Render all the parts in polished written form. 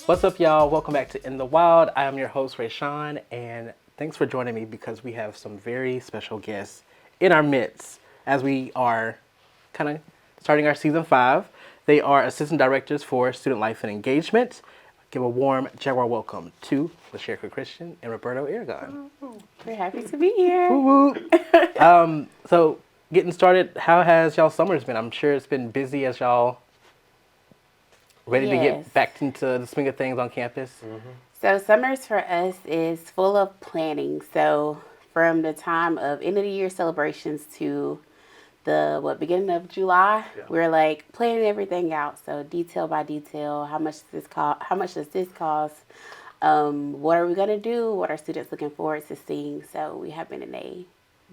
What's up, y'all? Welcome back to In the Wild. I am your host, Rayshawn, and thanks for joining me because we have some very special guests in our midst as we are kind of starting our season 5. They are assistant directors for student life and engagement. Give a warm Jaguar welcome to LaSherrica Christian and Roberto Aragon. We're happy to be here. Woo woo. So getting started, how has y'all summers been? I'm sure it's been busy as y'all ready to Yes. get back into the swing of things on campus. So summers for us is full of planning. So from the time of end of the year celebrations to the beginning of July, we're like planning everything out. So detail by detail, how much does this cost? How much does this cost? What are we gonna do? What are students looking forward to seeing? So we have been in a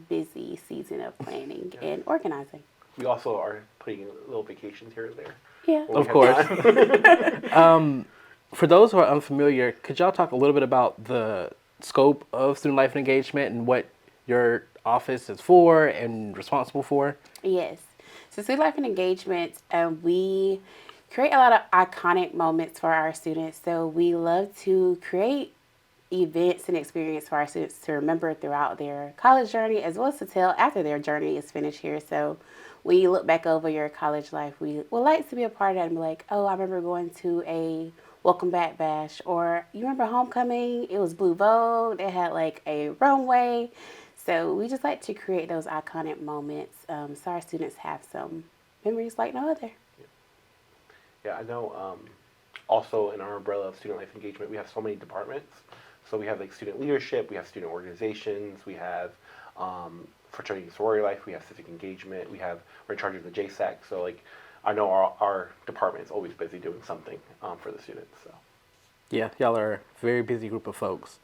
busy season of planning and organizing. We also are putting little vacations here and there. Yeah. when we Of have course. time. For those who are unfamiliar, could y'all talk a little bit about the scope of student life and engagement and what your office is for and responsible for? Yes. So Student Life and Engagement, we create a lot of iconic moments for our students. So we love to create events and experience for our students to remember throughout their college journey as well as to tell after their journey is finished here. So when you look back over your college life, we would like to be a part of that and be like, oh, I remember going to a welcome back bash, or you remember homecoming? It was Blue Vogue. They had like a runway. So we just like to create those iconic moments so our students have some memories like no other. Yeah, I know. Also, in our umbrella of student life engagement, we have so many departments. So we have like student leadership, we have student organizations, we have fraternity and sorority life, we have civic engagement, we're in charge of the JSAC. So like, I know our department is always busy doing something for the students. So. Yeah, y'all are a very busy group of folks.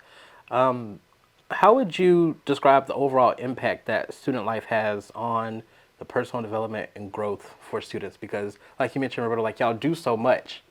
How would you describe the overall impact that student life has on the personal development and growth for students? Because, like you mentioned, Roberto, like y'all do so much.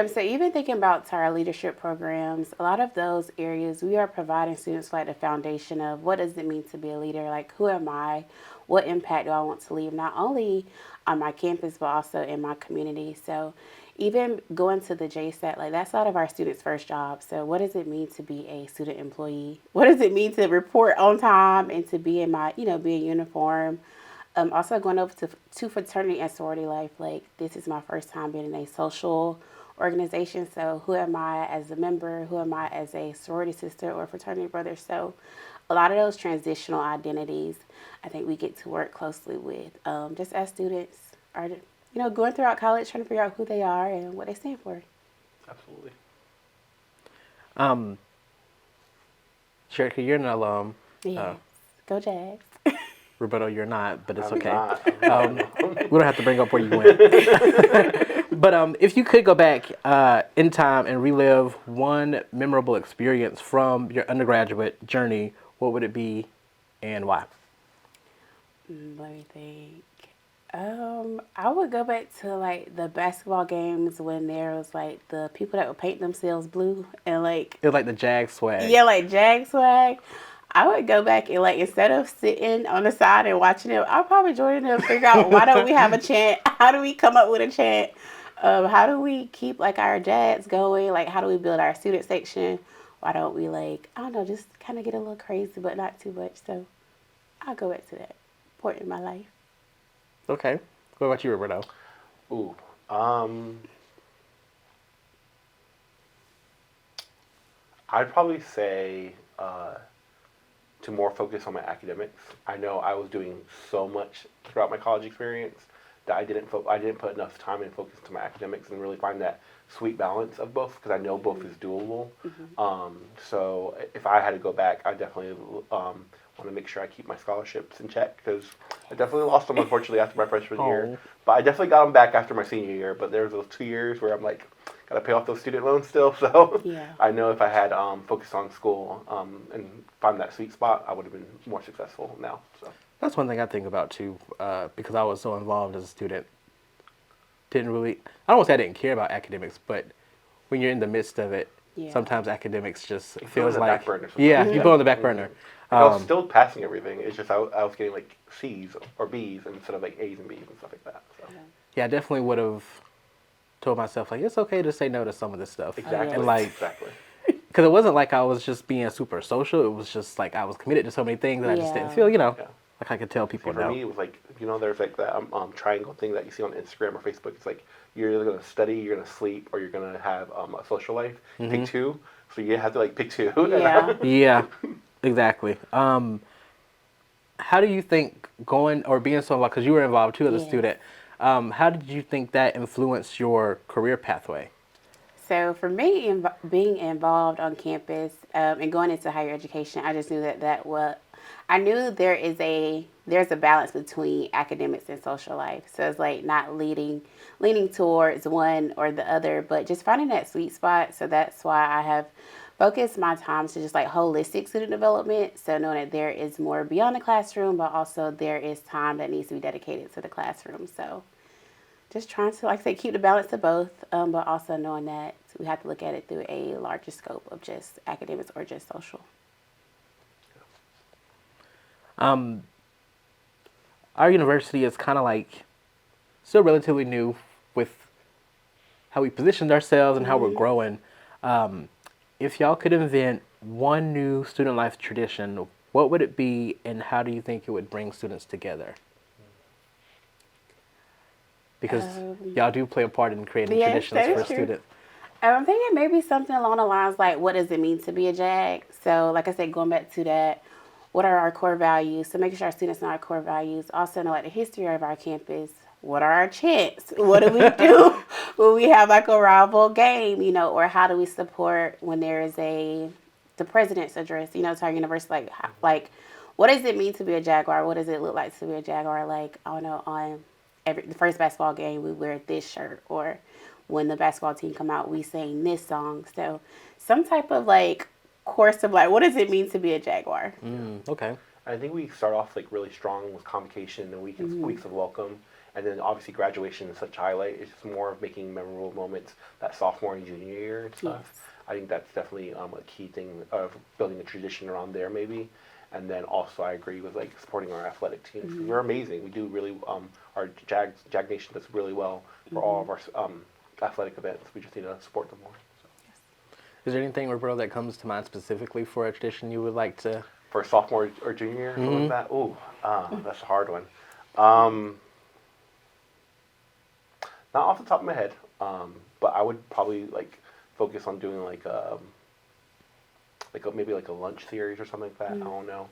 So even thinking about our leadership programs, a lot of those areas we are providing students like the foundation of what does it mean to be a leader? Like, who am I? What impact do I want to leave not only on my campus but also in my community? So even going to the JSAT, like that's a lot of our students' first job. So what does it mean to be a student employee? What does it mean to report on time and to be in my, be in uniform? Also going over to fraternity and sorority life, like this is my first time being in a social organization. So who am I as a member? Who am I as a sorority sister or fraternity brother? So a lot of those transitional identities, I think we get to work closely with just as students are, going throughout college, trying to figure out who they are and what they stand for. Absolutely. Sherika, you're an alum. Yeah. Go Jags. Roberto, you're not, but it's I'm okay. not. We don't have to bring up where you went. But if you could go back in time and relive one memorable experience from your undergraduate journey, what would it be and why? Let me think. I would go back to like the basketball games when there was like the people that would paint themselves blue and like It was like the Jag swag. yeah, like Jag swag. I would go back and like instead of sitting on the side and watching it, I'll probably join them and figure out why don't we have a chant? How do we come up with a chant? How do we keep like our Jags going? Like how do we build our student section? Why don't we like I don't know, just kind of get a little crazy but not too much. So I'll go back to that point in my life. Okay. What about you, Roberto? Ooh. I'd probably say to more focus on my academics. I know I was doing so much throughout my college experience that I didn't put enough time and focus to my academics and really find that sweet balance of both because I know both is doable. So if I had to go back, I definitely want to make sure I keep my scholarships in check because I definitely lost them unfortunately after my freshman year. But I definitely got them back after my senior year. But there was those 2 years where I'm like, gotta pay off those student loans still. So Yeah. I know if I had focused on school and found that sweet spot, I would have been more successful now. So That's one thing I think about too, because I was so involved as a student. I don't want to say I didn't care about academics, but when you're in the midst of it, Yeah. sometimes academics just You feels put it on the like, back burner yeah, sometimes. you put it on the back burner. I was still passing everything. It's just I was getting like C's or B's instead of like A's and B's and stuff like that. So. Yeah, I definitely would have told myself like it's okay to say no to some of this stuff. Exactly. And like, Exactly. because it wasn't like I was just being super social. It was just like I was committed to so many things that I just didn't feel, Yeah. like I could tell See, people for no. me, it was like, there's like that triangle thing that you see on Instagram or Facebook. It's like you're either going to study, you're going to sleep, or you're going to have a social life. Pick two. So you have to like pick two. Yeah. Yeah, exactly. How do you think going or being so involved, because you were involved too as a Yes. student, how did you think that influenced your career pathway? So for me, being involved on campus and going into higher education, I just knew I knew there's a balance between academics and social life. So it's like not leaning towards one or the other, but just finding that sweet spot. So that's why I have focused my time to just like holistic student development. So knowing that there is more beyond the classroom, but also there is time that needs to be dedicated to the classroom. So just trying to, like I say, keep the balance of both, but also knowing that we have to look at it through a larger scope of just academics or just social. Our university is kind of like still relatively new with how we positioned ourselves and how we're growing. If y'all could invent one new student life tradition, what would it be, and how do you think it would bring students together? Because y'all do play a part in creating Yes, traditions that for is true. students. I'm thinking maybe something along the lines like, what does it mean to be a JAG? So, like I said, going back to that, what are our core values? So, making sure our students know our core values. Also, know like the history of our campus. What are our chants? What do we do when we have like a rival game? Or how do we support when there is the president's address? To our university. Like, what does it mean to be a Jaguar? What does it look like to be a Jaguar? Like, I don't know, on the first basketball game, we wear this shirt, or when the basketball team come out, we sing this song. So some type of like course of like, what does it mean to be a Jaguar? Okay. I think we start off like really strong with convocation and weeks of welcome, and then obviously graduation is such a highlight. It's just more of making memorable moments that sophomore and junior year and stuff. Yes. I think that's definitely a key thing of building a tradition around there maybe. And then also I agree with like supporting our athletic teams. We're amazing. We do really our Jag Nation does really well for all of our athletic events. We just need to support them more. So. Is there anything, Roberto, that comes to mind specifically for a tradition you would like to? For sophomore or junior year, something like that. Ooh, that's a hard one. Not off the top of my head, but I would probably like focus on doing maybe like a lunch series or something like that. I don't know,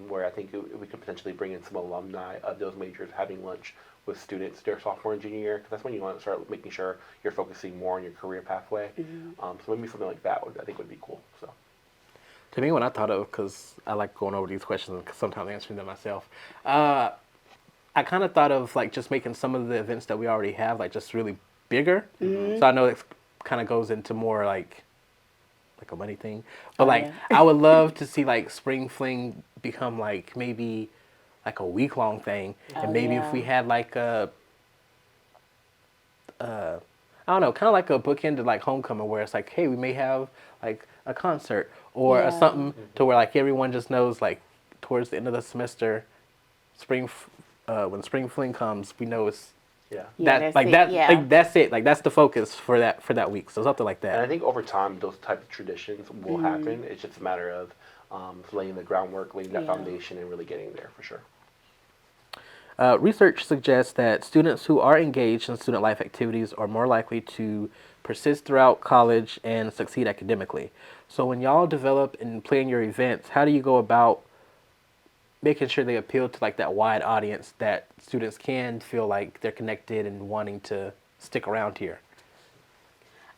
where I think we could potentially bring in some alumni of those majors having lunch with students their sophomore and junior year, because that's when you want to start making sure you're focusing more on your career pathway. So maybe something like that I think would be cool. So. To me, when I thought of, because I like going over these questions and sometimes answering them myself, I kind of thought of like just making some of the events that we already have like just really bigger. So I know it kind of goes into more like a money thing, but I would love to see like Spring Fling become like maybe like a week-long thing, and maybe if we had like I don't know, kind of like a bookend to like homecoming, where it's like, hey, we may have like a concert or something to where like everyone just knows like towards the end of the semester, when Spring Fling comes, we know it's That's like it, that yeah. like that's it, like that's the focus for that week. So something like And I that. think over time, those type of traditions will happen. It's just a matter of laying the groundwork, laying that foundation, and really getting there for sure. Research suggests that students who are engaged in student life activities are more likely to persist throughout college and succeed academically. So when y'all develop and plan your events, how do you go about making sure they appeal to like that wide audience that students can feel like they're connected and wanting to stick around here?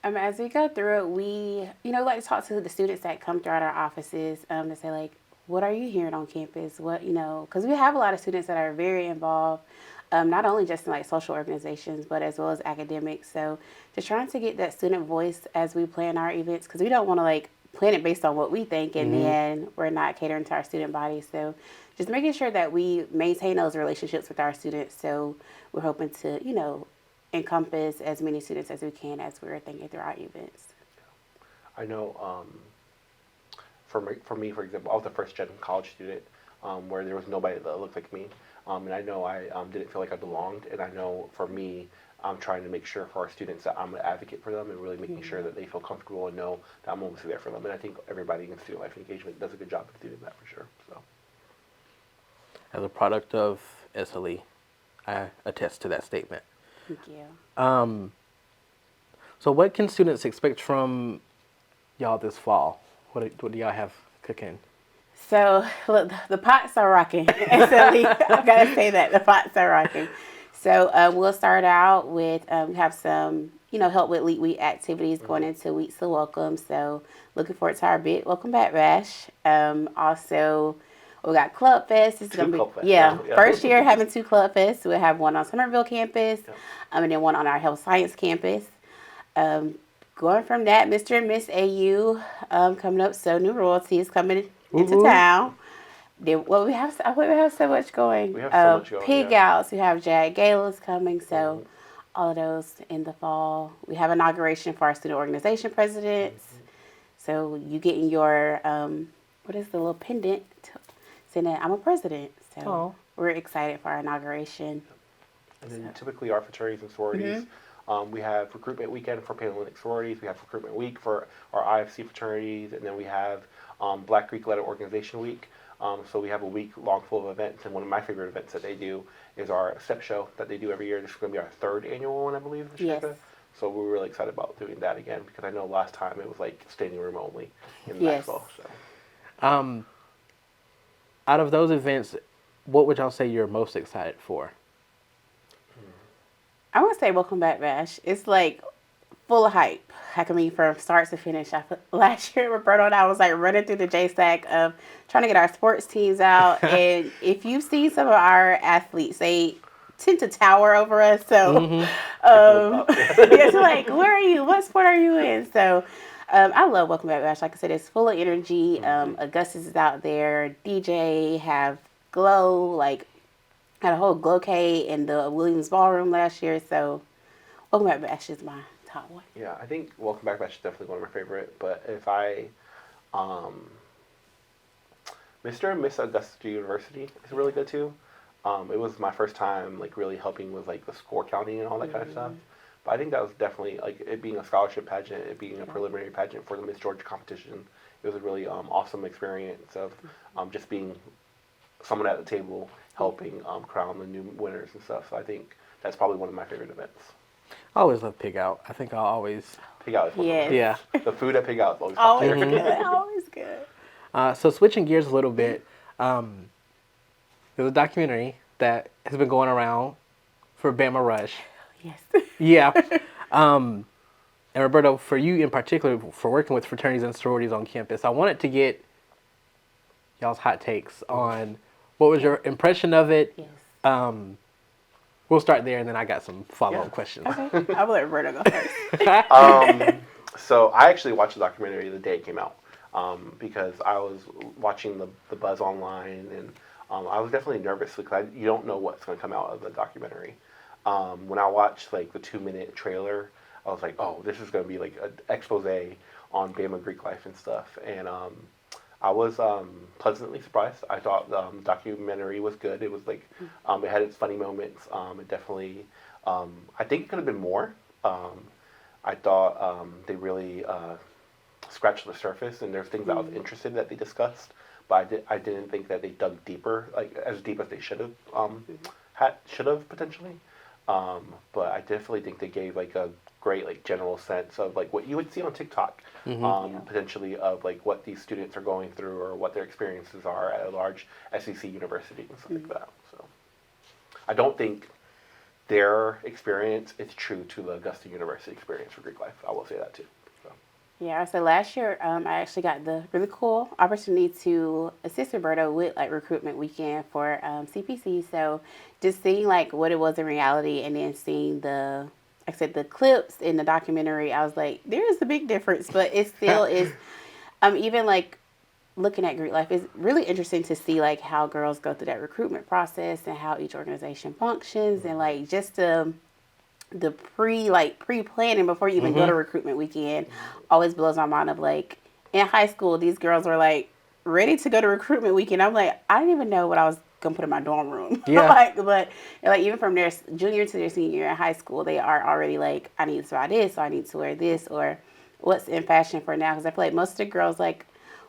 As we go through it, we, like to talk to the students that come throughout our offices to say, like, what are you hearing on campus? Because we have a lot of students that are very involved, not only just in like social organizations, but as well as academics. So just trying to get that student voice as we plan our events, because we don't want to like plan it based on what we think and then we're not catering to our student body. So just making sure that we maintain those relationships with our students. So we're hoping to, encompass as many students as we can as we're thinking through our events. I know for me, for example, I was the first gen college student where there was nobody that looked like me. And I know I didn't feel like I belonged, and I know for me, I'm trying to make sure for our students that I'm an advocate for them and really making sure that they feel comfortable and know that I'm always there for them. And I think everybody in student life engagement does a good job of doing that for sure. So, As a product of SLE, I attest to that statement. Thank you. So what can students expect from y'all this fall? What do y'all have cooking? So look, the pots are rocking. I gotta say that the pots are rocking. So we'll start out with we have some help with Lead Week activities going into Weeks of Welcome. So looking forward to our big Welcome Back Bash. Also, we got Club Fest. It's gonna be first year having 2 Club Fests. We'll have one on Somerville campus, and then one on our Health Science campus. Going from that, Mr. and Miss AU coming up. So new royalties coming into town. Then we have so much going. We have so much going. Pig outs. We have Jag Galas coming. So all of those in the fall. We have inauguration for our student organization presidents. So you getting your what is the little pendant saying that I'm a president. So we're excited for our inauguration. And then typically our fraternities and sororities. We have recruitment weekend for Panhellenic sororities. We have recruitment week for our IFC fraternities, and then we have Black Greek Letter Organization Week. So we have a week long full of events, and one of my favorite events that they do is our step show that they do every year. This is going to be our 3rd annual one, I believe. Yes. So we're really excited about doing that again because I know last time it was like standing room only in Maxwell. So. Out of those events, what would y'all say you're most excited for? I want to say Welcome Back Bash. It's like full of hype. I mean, from start to finish. Last year, Roberto and I was like running through the JSAC of trying to get our sports teams out. And if you see some of our athletes, they tend to tower over us. So, it's like, where are you? What sport are you in? So, I love Welcome Back Bash. Like I said, it's full of energy. Augustus is out there. DJ have Glow, had a whole glowcade in the Williams Ballroom last year, so Welcome Back Bash is my top one. Yeah, I think Welcome Back Bash is definitely one of my favorite, but if Mr. and Miss Augusta University is really good too. It was my first time really helping with the score counting and all that kind of stuff. But I think that was definitely it being a scholarship pageant, it being a preliminary pageant for the Miss Georgia competition. It was a really awesome experience of just being someone at the table helping crown the new winners and stuff. So I think that's probably one of my favorite events. I always love Pig Out. I think I'll always... Pig Out is one of them. Yeah. The food at Pig Out is always good. Always good. So switching gears a little bit, there's a documentary that has been going around for Bama Rush. Yes. Yeah. And Roberto, for you in particular, for working with fraternities and sororities on campus, I wanted to get y'all's hot takes on what was your impression of it. Yes. We'll start there, and then I got some follow-up questions. Okay. I will let Roberto go first. So I actually watched the documentary the day it came out because I was watching the buzz online, and I was definitely nervous because you don't know what's going to come out of the documentary. When I watched the 2-minute trailer, I was like, oh, this is going to be an expose on Bama Greek life and stuff. And I was pleasantly surprised. I thought the documentary was good. It was it had its funny moments. It definitely, I think it could have been more. I thought they really scratched the surface, and there's things I was interested that they discussed, but I didn't think that they dug deeper, as deep as they should have potentially. But I definitely think they gave a great general sense of what you would see on TikTok, potentially of what these students are going through or what their experiences are at a large SEC university and stuff like that. So I don't think their experience is true to the Augusta University experience for Greek life. I will say that too. So. Yeah, so last year I actually got the really cool opportunity to assist Roberto with recruitment weekend for CPC. So just seeing what it was in reality, and then seeing the clips in the documentary, I was like, there is a big difference, but it still is. Even looking at Greek life, it's really interesting to see how girls go through that recruitment process and how each organization functions, and just the pre-planning before you even go to recruitment weekend always blows my mind. Of in high school, these girls were ready to go to recruitment weekend. I'm I didn't even know what I was gonna put in my dorm room. Yeah. But like even from their junior to their senior year in high school, they are already like, I need to buy this, or I need to wear this, or what's in fashion for now. Because I feel like most of the girls like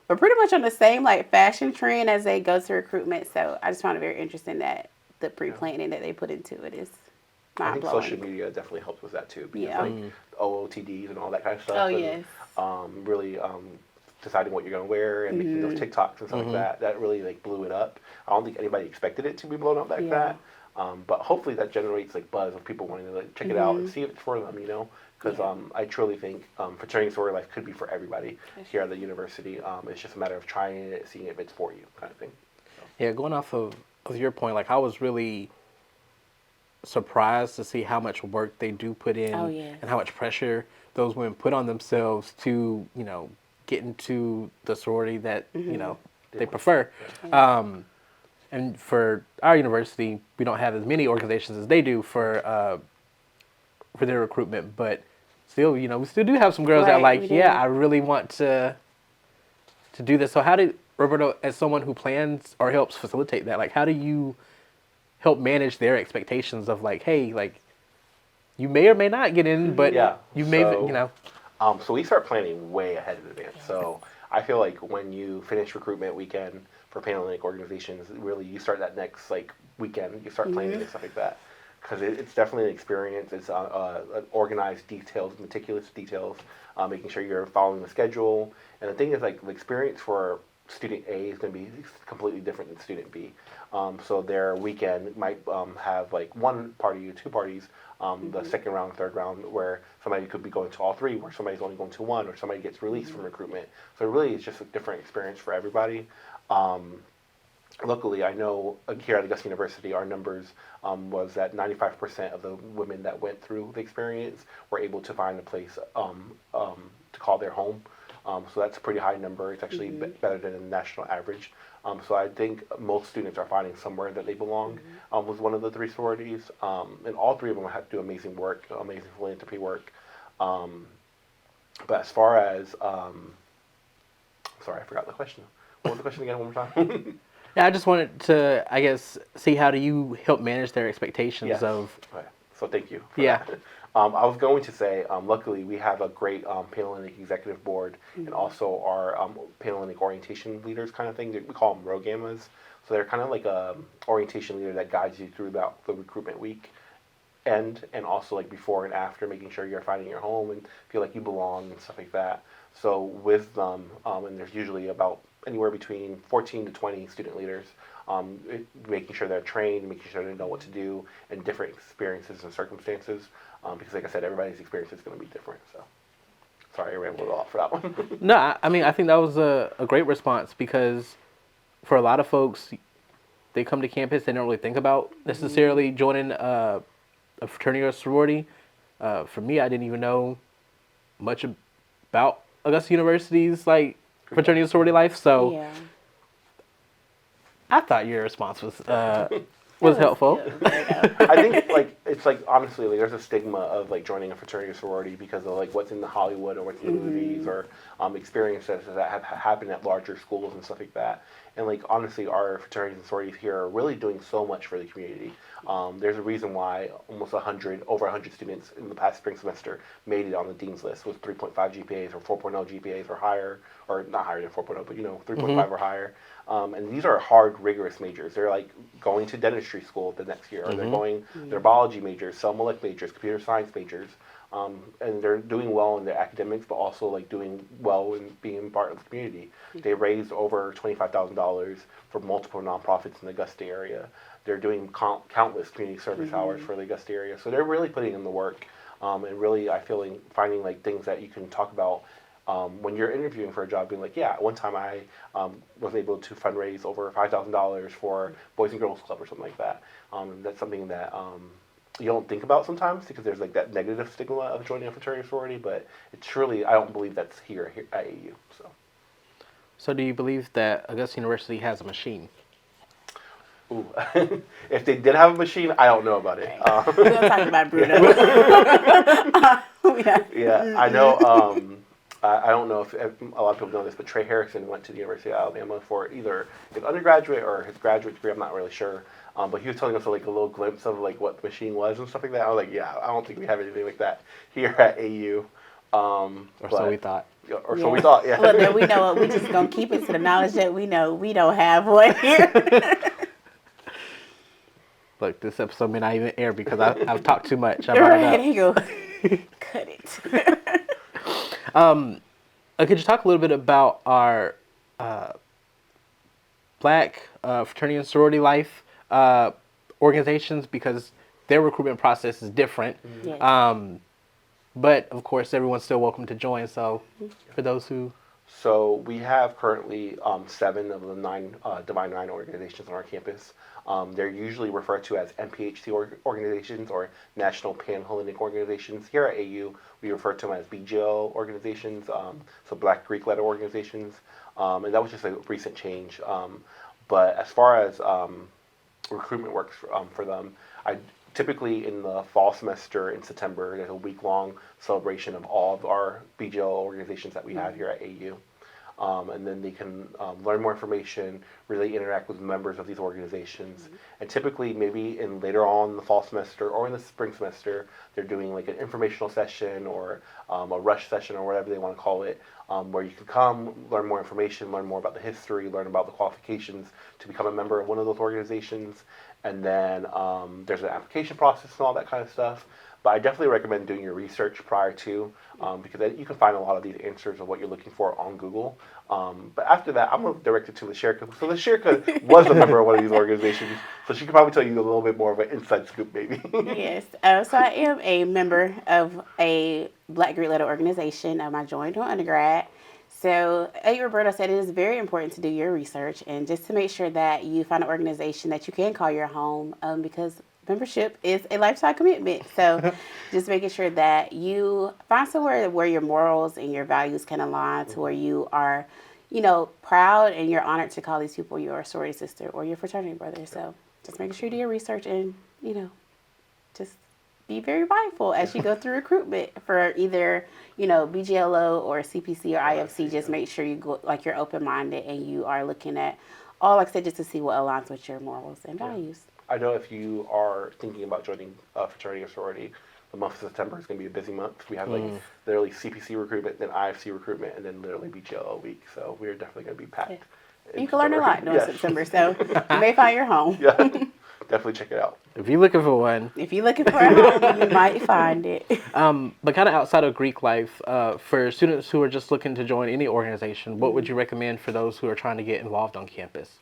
we're pretty much on the same like fashion trend as they go to recruitment. So I just found it very interesting that the pre-planning that they put into it is I think mind-blowing. social media definitely helps with that too, because Yeah. like OOTDs and all that kind of stuff. Oh, and, yes. Really deciding what you're gonna wear and making those TikToks and stuff like that. That really like blew it up. I don't think anybody expected it to be blown up like Yeah. that. But hopefully that generates like buzz of people wanting to like check it out and see if it's for them, you know. Because I truly think fraternity sorority life could be for everybody here at the university. It's just a matter of trying it, seeing if it's for you, kind of thing. Yeah, going off of your point, like I was really surprised to see how much work they do put in Oh, yes. and how much pressure those women put on themselves to, get into the sorority that, they prefer. And for our university, we don't have as many organizations as they do for their recruitment, but still, we still do have some girls that are Right, like, we yeah, do. I really want to do this. So how did Roberto, as someone who plans or helps facilitate that, like how do you help manage their expectations of like, hey, like you may or may not get in, but Yeah, you may, so- So we start planning way ahead in advance. So I feel like when you finish recruitment weekend for Panhellenic organizations, really you start that next like weekend, you start planning and stuff like that. Because it's definitely an experience. It's organized details, meticulous details, making sure you're following the schedule. And the thing is, like, the experience for student A is going to be completely different than student B. So their weekend might have like one party or two parties, the second round, third round, where somebody could be going to all three, where somebody's only going to one, or somebody gets released from recruitment. So really, it's just a different experience for everybody. Luckily, I know here at Augusta University, our numbers was that 95% of the women that went through the experience were able to find a place to call their home. So that's a pretty high number. It's actually better than the national average. So I think most students are finding somewhere that they belong with one of the three sororities. And all three of them have to do amazing work, amazing philanthropy work. But as far as, sorry, I forgot the question. What was the question again one more time? Yeah, I just wanted to, I guess, see how do you help manage their expectations Yes. of. Okay. So thank you. For Yeah. that. I was going to say, luckily we have a great Panhellenic executive board and also our Panhellenic orientation leaders kind of thing. We call them Rogamas. So they're kind of like a orientation leader that guides you through about the recruitment week and also like before and after, making sure you're finding your home and feel like you belong and stuff like that. So with them, and there's usually about anywhere between 14 to 20 student leaders, making sure they're trained, making sure they know what to do in different experiences and circumstances. Because like I said, everybody's experience is going to be different. So sorry, I rambled a lot for that one. No, I mean, I think that was a great response because for a lot of folks, they come to campus, they don't really think about necessarily joining a fraternity or sorority. For me, I didn't even know much about Augusta University's like fraternity and sorority life, so Yeah. I thought your response was helpful. I think like it's like honestly like there's a stigma of like joining a fraternity or sorority because of like what's in the Hollywood or what's in the movies or experiences that have happened at larger schools and stuff like that. And like honestly, our fraternities and sororities here are really doing so much for the community. There's a reason why almost over 100 students in the past spring semester made it on the dean's list with 3.5 GPAs or 4.0 GPAs or higher, or not higher than 4.0, but 3.5 or higher. And these are hard, rigorous majors. They're like going to dentistry school the next year, or they're biology majors, cell molecular majors, computer science majors, and they're doing well in their academics, but also like doing well in being part of the community. They raised over $25,000 for multiple nonprofits in the Augusta area. They're doing countless community service hours for the Augusta area. So they're really putting in the work, and really I feel like finding like things that you can talk about. When you're interviewing for a job, being like, yeah, one time I was able to fundraise over $5,000 for Boys and Girls Club or something like that. That's something that you don't think about sometimes because there's like that negative stigma of joining a fraternity or sorority, but it's truly, I don't believe that's here at AU. So do you believe that Augusta University has a machine? Ooh. If they did have a machine, I don't know about it. We're going to talk about Bruno. Yeah, I know. I don't know if a lot of people know this, but Trey Harrison went to the University of Alabama for either his undergraduate or his graduate degree. I'm not really sure. But he was telling us like a little glimpse of like what the machine was and stuff like that. I was like, yeah, I don't think we have anything like that here at AU. Or so we thought. Or so we thought, yeah. Well, then we know it. We just gonna keep it to the knowledge that we know we don't have one here. Look, this episode may not even air because I've talked too much. I brought it up. There you go. Cut it. Could you talk a little bit about our Black fraternity and sorority life organizations, because their recruitment process is different. Yes. Mm-hmm. But of course, everyone's still welcome to join. So for those who... So we have currently 7 of the 9 Divine 9 organizations on our campus. They're usually referred to as NPHC organizations or National Pan-Hellenic organizations. Here at AU, we refer to them as BGL organizations, so Black Greek letter organizations. And that was just a recent change. But as far as recruitment works for them, typically in the fall semester in September, there's a week-long celebration of all of our BGL organizations that we have here at AU. And then they can learn more information, really interact with members of these organizations. Mm-hmm. And typically, maybe later on in the fall semester or in the spring semester, they're doing like an informational session or a rush session or whatever they want to call it, where you can come, learn more information, learn more about the history, learn about the qualifications to become a member of one of those organizations. And then there's an application process and all that kind of stuff. But I definitely recommend doing your research prior to, because you can find a lot of these answers of what you're looking for on Google. But after that, I'm going to direct it to LaSherrica. So LaSherrica was a member of one of these organizations, so she could probably tell you a little bit more of an inside scoop, maybe. Yes. So I am a member of a Black Greek letter organization. I joined on undergrad. So, like Roberto said, it is very important to do your research and just to make sure that you find an organization that you can call your home, because membership is a lifetime commitment. So, just making sure that you find somewhere where your morals and your values can align to where you are, proud and you're honored to call these people your sorority sister or your fraternity brother. So, just making sure you do your research and, just be very mindful as you go through recruitment for either, BGLO or CPC or IFC. Just make sure you go, you're open-minded and you are looking at all, like I said, just to see what aligns with your morals and values. I know if you are thinking about joining a fraternity or sorority, the month of September is going to be a busy month. We have literally CPC recruitment, then IFC recruitment, and then literally BGLO week. So we're definitely going to be packed. Yeah. You can learn a lot during September, so you may find your home. Yeah. Definitely check it out. If you're looking for one. If you're looking for a home, you might find it. But kind of outside of Greek life, for students who are just looking to join any organization, what would you recommend for those who are trying to get involved on campus?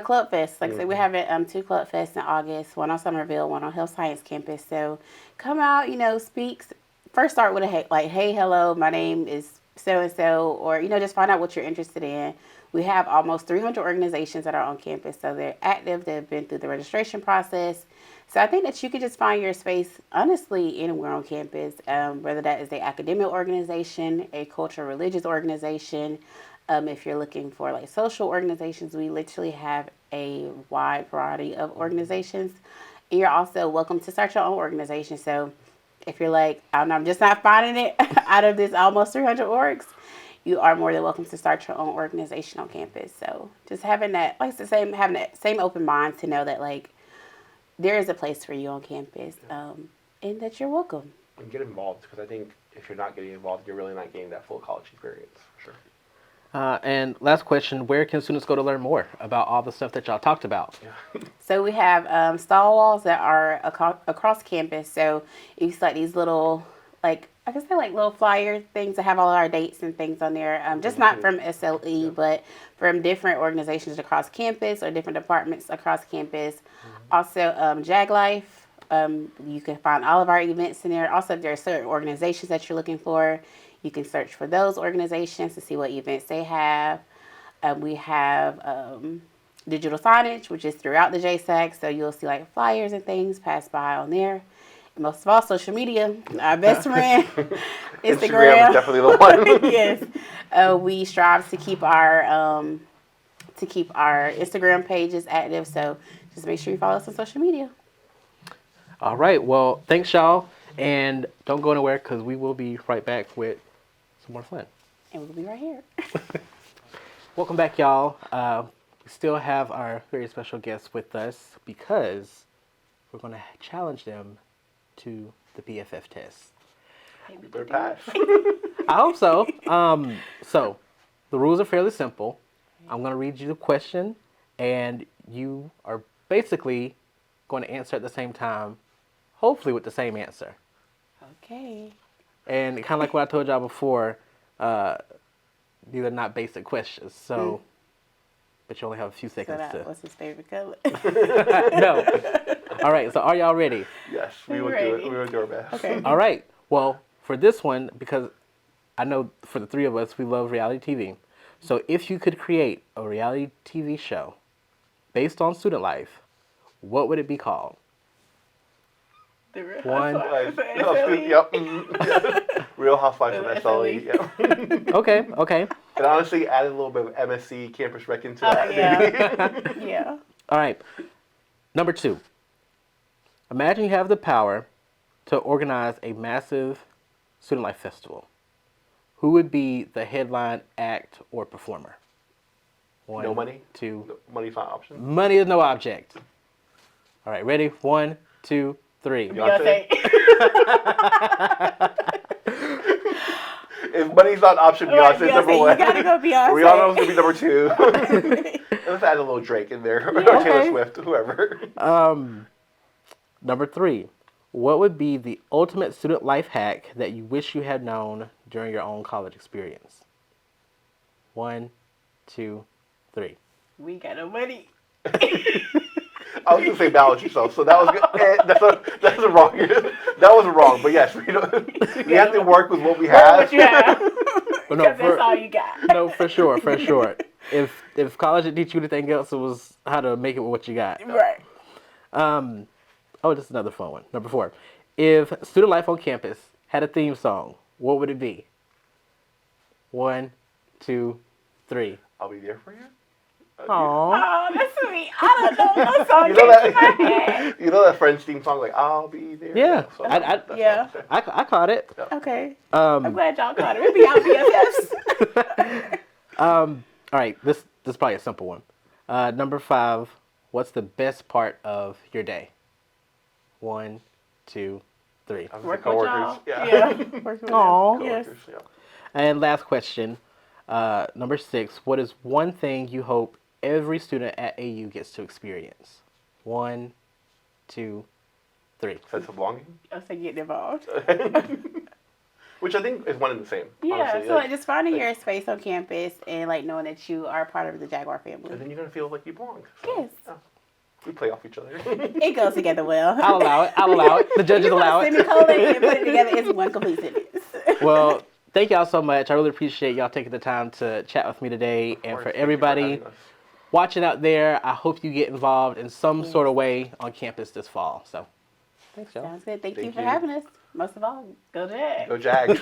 Club Fest. Like I said, we have 2 Club Fests in August, one on Somerville, one on Health Science Campus. So come out, speak. First start with a hey, hello, my name is so-and-so, or, just find out what you're interested in. We have almost 300 organizations that are on campus, so they're active. They've been through the registration process. So I think that you could just find your space, honestly, anywhere on campus, whether that is an academic organization, a cultural religious organization. If you're looking for social organizations, we literally have a wide variety of organizations. And you're also welcome to start your own organization. So if you're I'm just not finding it out of this almost 300 orgs, you are more than welcome to start your own organization on campus. So just having that, having that same open mind to know that there is a place for you on campus, and that you're welcome. And get involved, because I think if you're not getting involved, you're really not getting that full college experience, for sure. And last question, where can students go to learn more about all the stuff that y'all talked about? Yeah. So we have stall walls that are across campus. So you see these little, little flyer things that have all our dates and things on there. Just not from SLE, but from different organizations across campus or different departments across campus. Also, JAG Life. You can find all of our events in there. Also, if there are certain organizations that you're looking for, you can search for those organizations to see what events they have. We have digital signage, which is throughout the JSAC, so you'll see flyers and things pass by on there. And most of all, social media, our best friend, Instagram is definitely the one. Yes, we strive to keep our Instagram pages active, so just make sure you follow us on social media. All right, well, thanks y'all, and don't go anywhere because we will be right back with some more fun. And we'll be right here. Welcome back, y'all. We still have our very special guests with us because we're going to challenge them to the BFF test. You better pass. I hope so. So, the rules are fairly simple. I'm going to read you the question, and you are basically going to answer at the same time, hopefully with the same answer. Okay. And kind of like what I told y'all before, these are not basic questions, so, but you only have a few seconds to. What's his favorite color? No. All right, so are y'all ready? Yes, we will do it. We will do our best. Okay. All right. Well, for this one, because I know for the three of us, we love reality TV. So if you could create a reality TV show based on student life, what would it be called? The Real One. Housewives of Yep. SLE. Real Housewives of Of SLE. SLE. Yep. Okay. And honestly, added a little bit of MSC Campus Rec into Oh, that. yeah. Yeah. All right. Number 2. Imagine you have the power to organize a massive student life festival. Who would be the headline act or performer? One, No money? 2. No, money's not an option. Money is no object. All right, ready? 1, 2, 3. Beyonce? Beyonce. If money's not an option, Right, Beyonce's number one. You gotta go Beyonce. Rihanna's gonna be number 2. Let's add a little Drake in there. Or Okay. Taylor Swift, whoever. Number 3. What would be the ultimate student life hack that you wish you had known during your own college experience? 1, 2, 3. We got no money. I was gonna say balance yourself, so that was good. That's a wrong. That was wrong, but yes, we have to work with what we have. What you have. But Because that's all you got. No, for sure. If college didn't teach you anything else, it was how to make it with what you got. Right. Oh, this is another fun one. Number 4. If student life on campus had a theme song, what would it be? 1, 2, 3. I'll be there for you. Aww. Oh, that's sweet. I don't know no song. You know that? You know that French theme song, like "I'll be there." Yeah, So I Yeah. caught it. Okay. I'm glad y'all caught it. We'll be out BFFs. All right, this is probably a simple one. Number 5. What's the best part of your day? 1, 2, 3. I was Work the with coworkers. y'all. Yeah. Work with Aw. y'all. Yes. Coworkers, yeah. And last question. Number 6. What is one thing you hope every student at AU gets to experience? 1, 2, 3. Sense of belonging, I'll say getting involved. which I think is one and the same. Yeah, honestly. so like just finding your space on campus and like knowing that you are part of the Jaguar family. And then you're gonna feel like you belong. So, Yes. yeah. We play off each other. It goes together well. I'll allow it. The judges You put allow a it. semicolon and put it together, it's one complete sentence. Well, thank y'all so much. I really appreciate y'all taking the time to chat with me today. And for Thank you for everybody having us. watching out there, I hope you get involved in some sort of way on campus this fall. So, thanks, y'all. Sounds good. Thank you Thank for you. having us. Most of all, go Jags. Go Jags.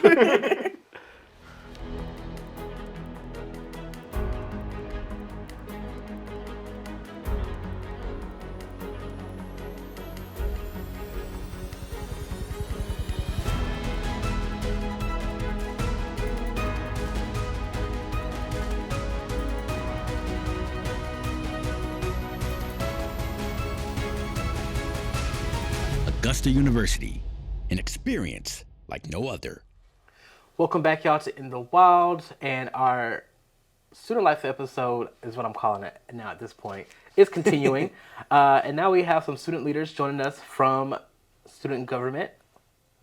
Augusta University, an experience like no other. Welcome back, y'all, to In the Wild, and our student life episode is what I'm calling it now at this point. It's continuing, and now we have some student leaders joining us from student government,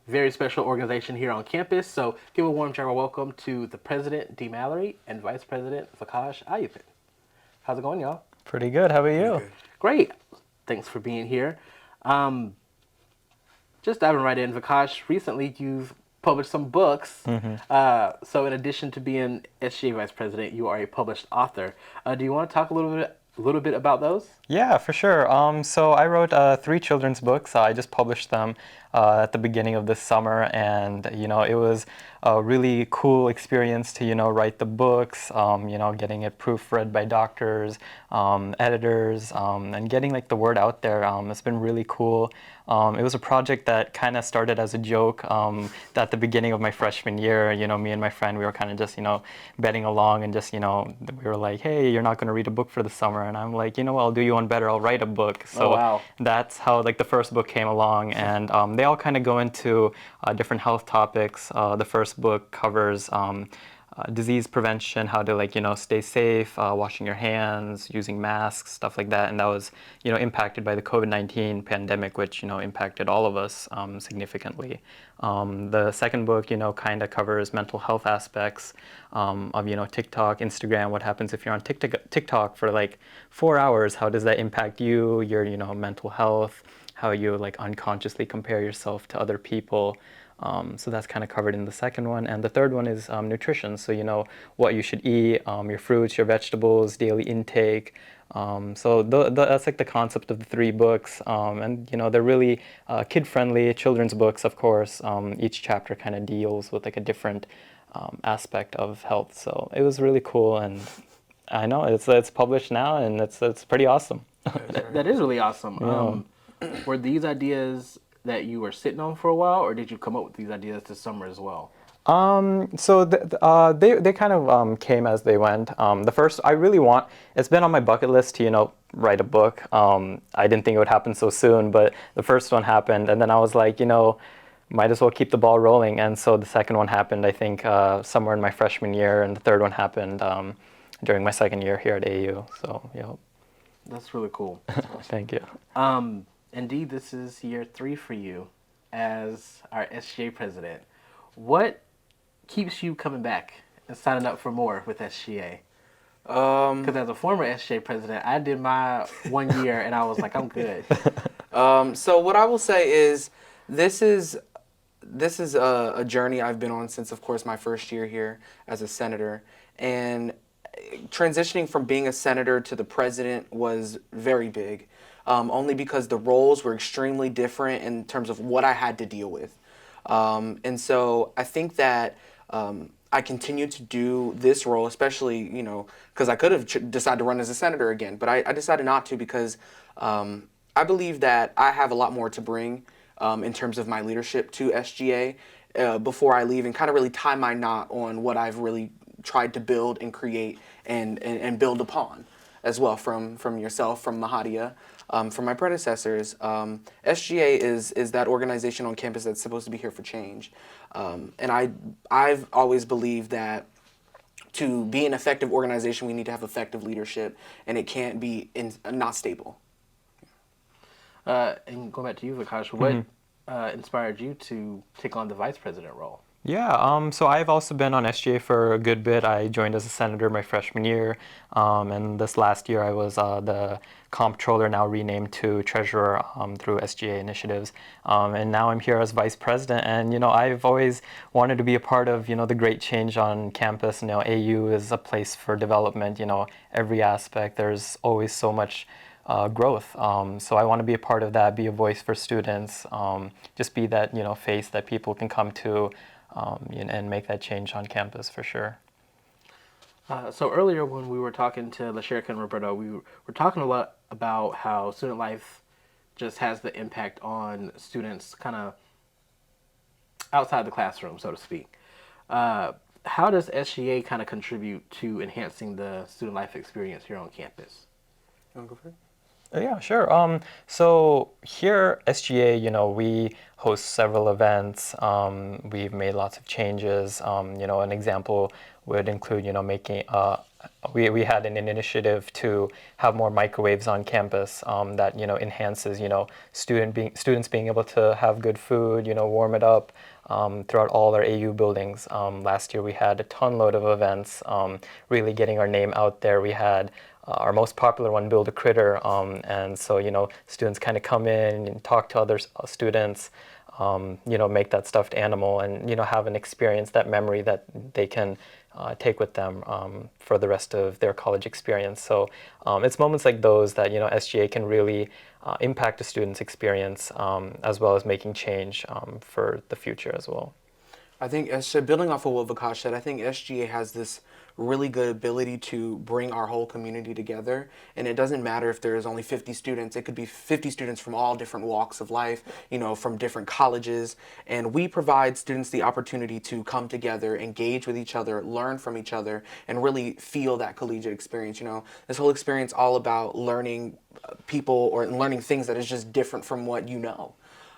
very special organization here on campus. So give a warm general welcome to the president, Dee Mallory, and vice president, Vikash Ayyappan. How's it going, y'all? Pretty good. How about you? Great. Thanks for being here. Just diving right in, Vikash, recently you've published some books. So in addition to being SGA Vice President, you are a published author. Do you want to talk a little bit about those? Yeah, for sure. So I wrote 3 children's books. I just published them at the beginning of this summer, and it was a really cool experience to write the books. Getting it proofread by doctors, editors, and getting the word out there. It's been really cool. It was a project that kind of started as a joke at the beginning of my freshman year. Me and my friend, we were kind of just, betting along and just, we were like, hey, you're not going to read a book for the summer. And I'm like, I'll do you one better. I'll write a book. So wow. that's how like the first book came along. And they all kind of go into different health topics. The first book covers disease prevention, how to stay safe, washing your hands, using masks, stuff like that. And that was impacted by the COVID-19 pandemic, which impacted all of us significantly. The second book kind of covers mental health aspects of TikTok, Instagram. What happens if you're on TikTok for like 4 hours? How does that impact you, your mental health, how you like unconsciously compare yourself to other people? So that's kind of covered in the second one. And the third one is nutrition. So, what you should eat, your fruits, your vegetables, daily intake. So that's like the concept of the 3 books. And, they're really kid-friendly, children's books, of course. Each chapter kind of deals with like a different aspect of health. So it was really cool. And I know it's published now, and it's pretty awesome. That is really awesome. Yeah. Were these ideas that you were sitting on for a while, or did you come up with these ideas this summer as well? So they kind of came as they went. The first, it's been on my bucket list to, write a book. I didn't think it would happen so soon, but the first one happened, and then I was like, might as well keep the ball rolling. And so the second one happened, I think, somewhere in my freshman year, and the third one happened during my second year here at AU. So, yeah. That's really cool. Thank you. Indeed, this is year 3 for you as our SGA president. What keeps you coming back and signing up for more with SGA? Because as a former SGA president, I did my 1 year and I was like, I'm good. So what I will say is this is a journey I've been on since, of course, my first year here as a senator. And transitioning from being a senator to the president was very big. Only because the roles were extremely different in terms of what I had to deal with. And so I think that I continue to do this role, especially, because I could have decided to run as a senator again, but I decided not to because I believe that I have a lot more to bring in terms of my leadership to SGA before I leave and kind of really tie my knot on what I've really tried to build and create and build upon as well from yourself, from Mahadia. From my predecessors, SGA is that organization on campus that's supposed to be here for change. And I've always believed that to be an effective organization, we need to have effective leadership, and it can't be not stable. And going back to you, Vikash, what inspired you to take on the vice president role? Yeah, so I've also been on SGA for a good bit. I joined as a senator my freshman year, and this last year I was the comptroller, now renamed to treasurer through SGA initiatives. And now I'm here as vice president, and I've always wanted to be a part of the great change on campus. AU is a place for development. Every aspect. There's always so much growth. So I want to be a part of that, be a voice for students, just be that face that people can come to. And make that change on campus for sure. So earlier when we were talking to LaSherrica and Roberto, we were talking a lot about how student life just has the impact on students kind of outside the classroom, so to speak. How does SGA kind of contribute to enhancing the student life experience here on campus? You want to go first? Yeah, sure. So here, SGA, we host several events. We've made lots of changes. An example would include, making, we had an initiative to have more microwaves on campus that, enhances, students being able to have good food, warm it up throughout all our AU buildings. Last year we had a load of events, really getting our name out there. We had our most popular one, Build a Critter, and so, students kind of come in and talk to other students, make that stuffed animal and, have an experience, that memory that they can take with them for the rest of their college experience. So it's moments like those that, SGA can really impact a student's experience as well as making change for the future as well. I think, building off of what Vikash said, I think SGA has this really good ability to bring our whole community together. And it doesn't matter if there's only 50 students, it could be 50 students from all different walks of life, from different colleges. And we provide students the opportunity to come together, engage with each other, learn from each other, and really feel that collegiate experience. This whole experience all about learning people or learning things that is just different from what you know.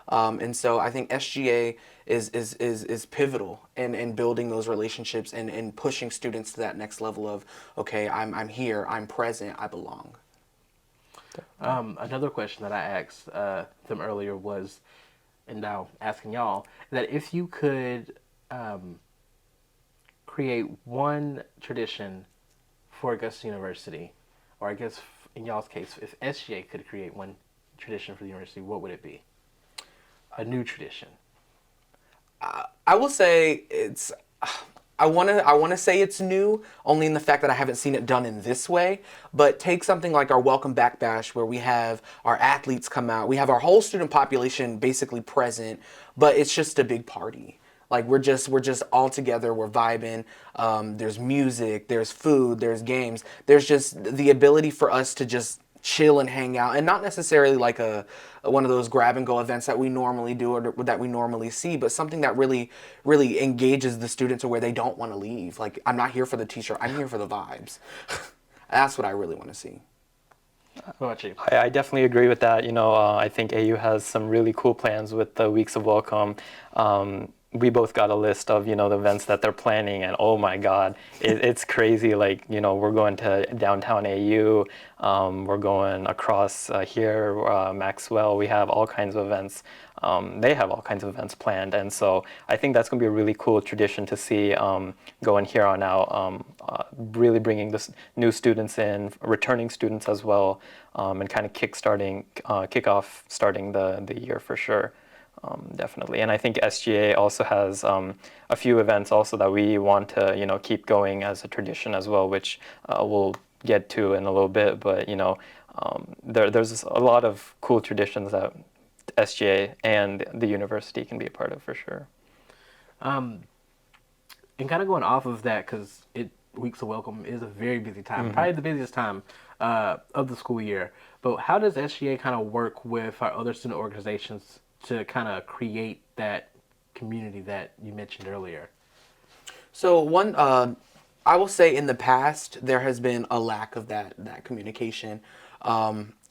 And so I think SGA is pivotal in building those relationships and pushing students to that next level of, okay, I'm here, I'm present, I belong. Another question that I asked them earlier was, and now asking y'all, that if you could create one tradition for Augusta University, or I guess in y'all's case, if SGA could create one tradition for the university, what would it be? A new tradition. I will say I want to say it's new, only in the fact that I haven't seen it done in this way. But take something like our Welcome Back Bash, where we have our athletes come out. We have our whole student population basically present, but it's just a big party. Like we're just all together. We're vibing. There's music. There's food. There's games. There's just the ability for us to just chill and hang out, and not necessarily like one of those grab and go events that we normally do or that we normally see, but something that really engages the students to where they don't want to leave. Like, I'm not here for the t-shirt, I'm here for the vibes. That's what I really want to see. What about you? I definitely agree with that. I think AU has some really cool plans with the Weeks of Welcome. We both got a list of, the events that they're planning, and oh my God, it's crazy. Like, we're going to downtown AU, we're going across here, Maxwell. We have all kinds of events. They have all kinds of events planned, and so I think that's going to be a really cool tradition to see going here on out, really bringing this new students in, returning students as well, and kind of kick off starting the year for sure. Definitely. And I think SGA also has a few events also that we want to, keep going as a tradition as well, which we'll get to in a little bit. But, there's a lot of cool traditions that SGA and the university can be a part of for sure. And kind of going off of that, because Weeks of Welcome is a very busy time, probably the busiest time of the school year. But how does SGA kind of work with our other student organizations to kind of create that community that you mentioned earlier? So I will say in the past, there has been a lack of that communication.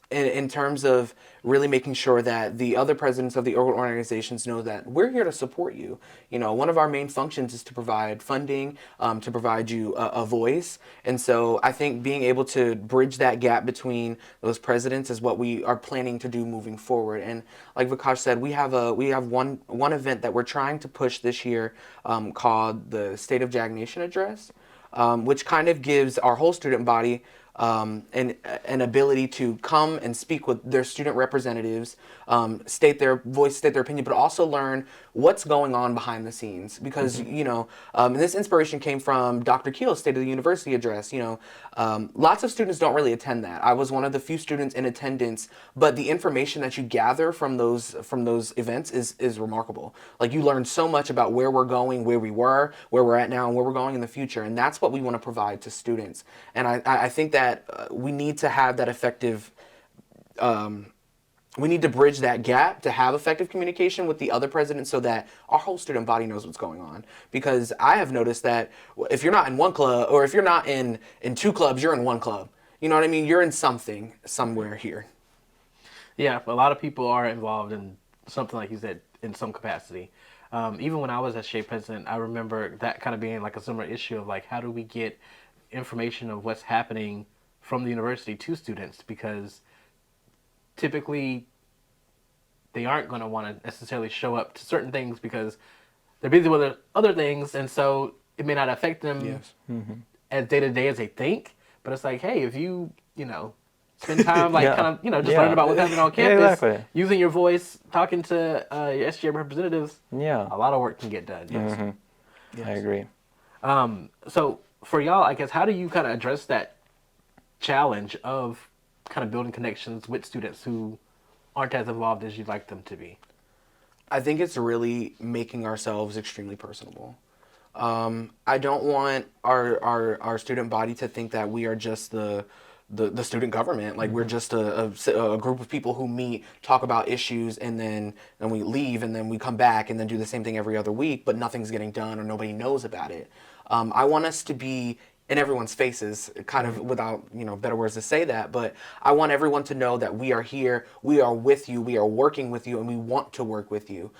In terms of really making sure that the other presidents of the organizations know that we're here to support you. One of our main functions is to provide funding, to provide you a voice. And so I think being able to bridge that gap between those presidents is what we are planning to do moving forward. And like Vikash said, we have one event that we're trying to push this year called the State of Jag Nation Address, which kind of gives our whole student body an ability to come and speak with their student representatives, state their voice, state their opinion, but also learn what's going on behind the scenes. Because, and this inspiration came from Dr. Keel's State of the University address. Lots of students don't really attend that. I was one of the few students in attendance, but the information that you gather from those events is remarkable. Like, you learn so much about where we're going, where we were, where we're at now, and where we're going in the future. And that's what we want to provide to students. And I think that we need to have that effective, we need to bridge that gap to have effective communication with the other presidents so that our whole student body knows what's going on. Because I have noticed that if you're not in one club, or if you're not in two clubs, you're in one club. You know what I mean? You're in something somewhere here. Yeah, a lot of people are involved in something, like you said, in some capacity. Even when I was SGA president, I remember that kind of being like a similar issue of like, how do we get information of what's happening from the university to students, because typically they aren't going to want to necessarily show up to certain things because they're busy with other things, and so it may not affect them as day to day as they think. But it's like, hey, if you spend time kind of just learning about what's happening on campus, using your voice, talking to your SGA representatives, a lot of work can get done. Yes. I agree. So for y'all, I guess, how do you kind of address that challenge of kind of building connections with students who aren't as involved as you'd like them to be? I think it's really making ourselves extremely personable. I don't want our student body to think that we are just the student government. Like we're just a group of people who meet, talk about issues, and then we leave, and then we come back, and then do the same thing every other week, but nothing's getting done or nobody knows about it. I want us to be in everyone's faces, kind of without better words to say that, but I want everyone to know that we are here, we are with you, we are working with you, and we want to work with you.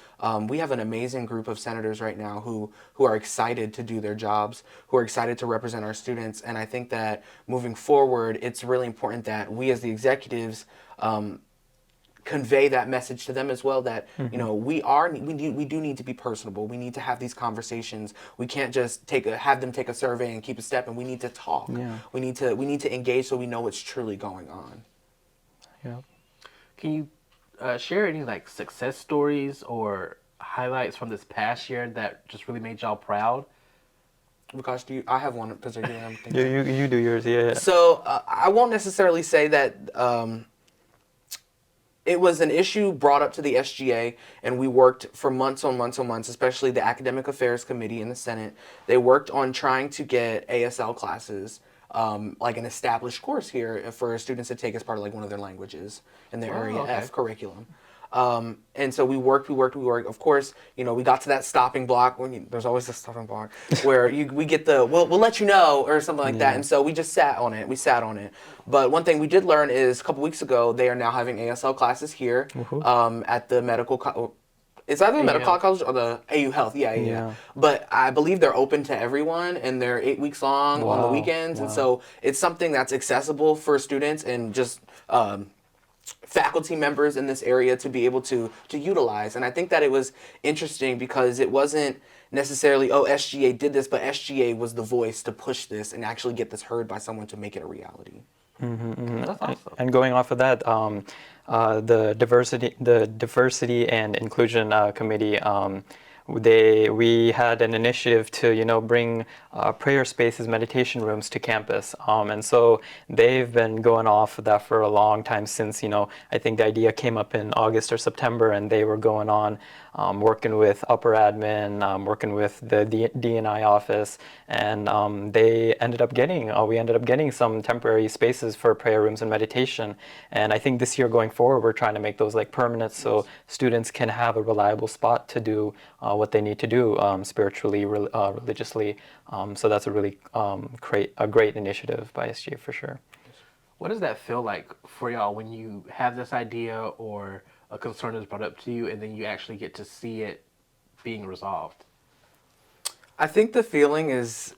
We have an amazing group of senators right now who are excited to do their jobs, who are excited to represent our students, and I think that moving forward, it's really important that we as the executives convey that message to them as well, that we do need to be personable. We need to have these conversations. We can't just have them take a survey and keep a step, and we need to talk. Yeah. We need to engage so we know what's truly going on. Yeah. Can you share any like success stories or highlights from this past year that just really made y'all proud? Vikash, I have one particular I'm thinking. You do yours, yeah. So I won't necessarily say that it was an issue brought up to the SGA, and we worked for months on months on months, especially the Academic Affairs Committee in the Senate. They worked on trying to get ASL classes, like an established course here for students to take as part of like one of their languages in their Area F curriculum. And so we worked. Of course, we got to that stopping block there's always a stopping block where we get we'll let you know or something like that. And so we just sat on it. But one thing we did learn is a couple weeks ago, they are now having ASL classes here, at the medical it's either the medical college or the AU Health. Yeah. But I believe they're open to everyone, and they're 8 weeks long on the weekends. And so it's something that's accessible for students and just, faculty members in this area to be able to utilize. And I think that it was interesting because it wasn't necessarily, SGA did this, but SGA was the voice to push this and actually get this heard by someone to make it a reality. That's awesome. And going off of that, the diversity and inclusion committee, we had an initiative to bring prayer spaces, meditation rooms to campus, and so they've been going off of that for a long time since I think the idea came up in August or September, and they were going on working with upper admin, working with the D&I office, and we ended up getting some temporary spaces for prayer rooms and meditation. And I think this year going forward, we're trying to make those like permanent, so students can have a reliable spot to do what they need to do spiritually, religiously. So that's a really great initiative by SGA for sure. What does that feel like for y'all when you have this idea or a concern is brought up to you and then you actually get to see it being resolved? I think the feeling is,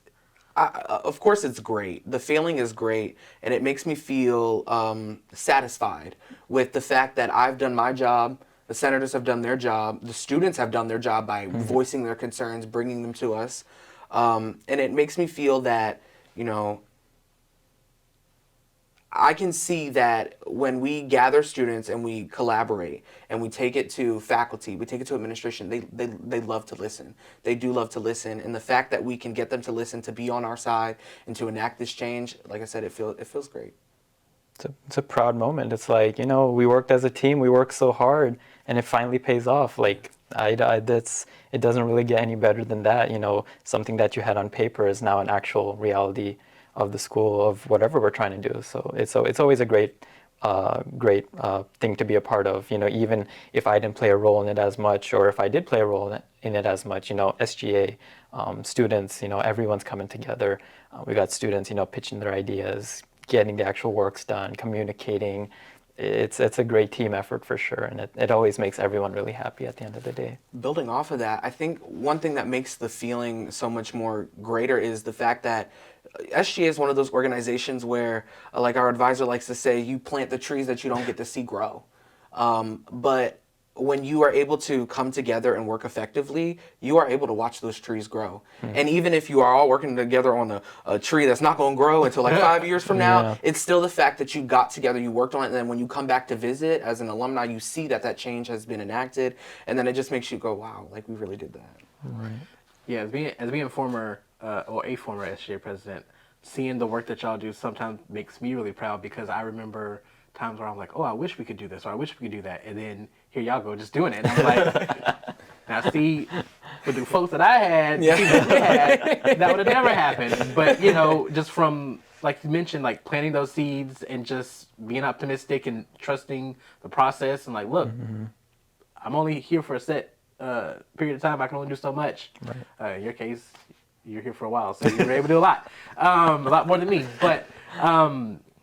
of course it's great. The feeling is great, and it makes me feel satisfied with the fact that I've done my job, the senators have done their job, the students have done their job by voicing their concerns, bringing them to us. And it makes me feel that, I can see that when we gather students and we collaborate and we take it to faculty, we take it to administration, they love to listen. They do love to listen. And the fact that we can get them to listen, to be on our side, and to enact this change, like I said, it feels great. It's a proud moment. It's like, we worked as a team, we worked so hard, and it finally pays off. Like, it doesn't really get any better than that. Something that you had on paper is now an actual reality of the school, of whatever we're trying to do. So it's always a great thing to be a part of. Even if I didn't play a role in it as much, or if I did play a role in it as much, SGA, students, everyone's coming together. We got students, pitching their ideas, getting the actual works done, communicating. It's a great team effort for sure, and it always makes everyone really happy at the end of the day. Building off of that, I think one thing that makes the feeling so much more greater is the fact that SGA is one of those organizations where, like our advisor likes to say, you plant the trees that you don't get to see grow. But when you are able to come together and work effectively, you are able to watch those trees grow. And even if you are all working together on a tree that's not going to grow until like 5 years from now, it's still the fact that you got together, you worked on it, and then when you come back to visit as an alumni, you see that change has been enacted, and then it just makes you go, wow, like we really did that. Right. Yeah, as being a former SGA president, seeing the work that y'all do sometimes makes me really proud, because I remember times where I'm like, oh, I wish we could do this, or I wish we could do that. And then here y'all go, just doing it. And I'm like, now see, with the folks that I had, the people we had, that would have never happened. But, you know, just from, like you mentioned, like planting those seeds and just being optimistic and trusting the process and like, look, I'm only here for a set period of time. I can only do so much. Right. In your case, you're here for a while, so you were able to do a lot more than me. But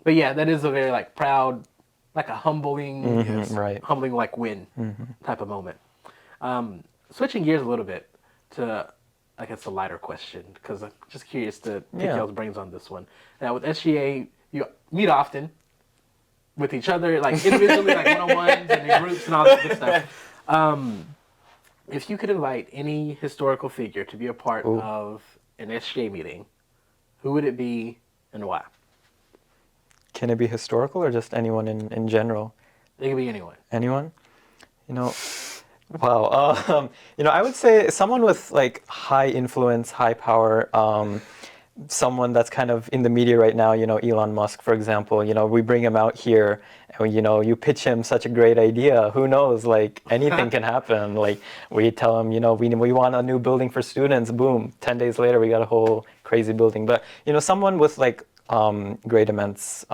yeah, that is a very like proud, like a humbling, humbling like win type of moment. Switching gears a little bit to, I guess, a lighter question, because I'm just curious to pick y'all's brains on this one. Now, with SGA, you meet often with each other, like individually, like one-on-ones and in groups and all that good stuff. If you could invite any historical figure to be a part of an SGA meeting, who would it be and why? Can it be historical or just anyone in general? It could be anyone. Anyone? You know, wow. You know, I would say someone with like high influence, high power, someone that's kind of in the media right now, you know, Elon Musk, for example. You know, we bring him out here and, you know, you pitch him such a great idea. Who knows? Like, anything can happen. Like, we tell him, you know, we want a new building for students. Boom. 10 days later, we got a whole crazy building. But, you know, someone with, like, great immense,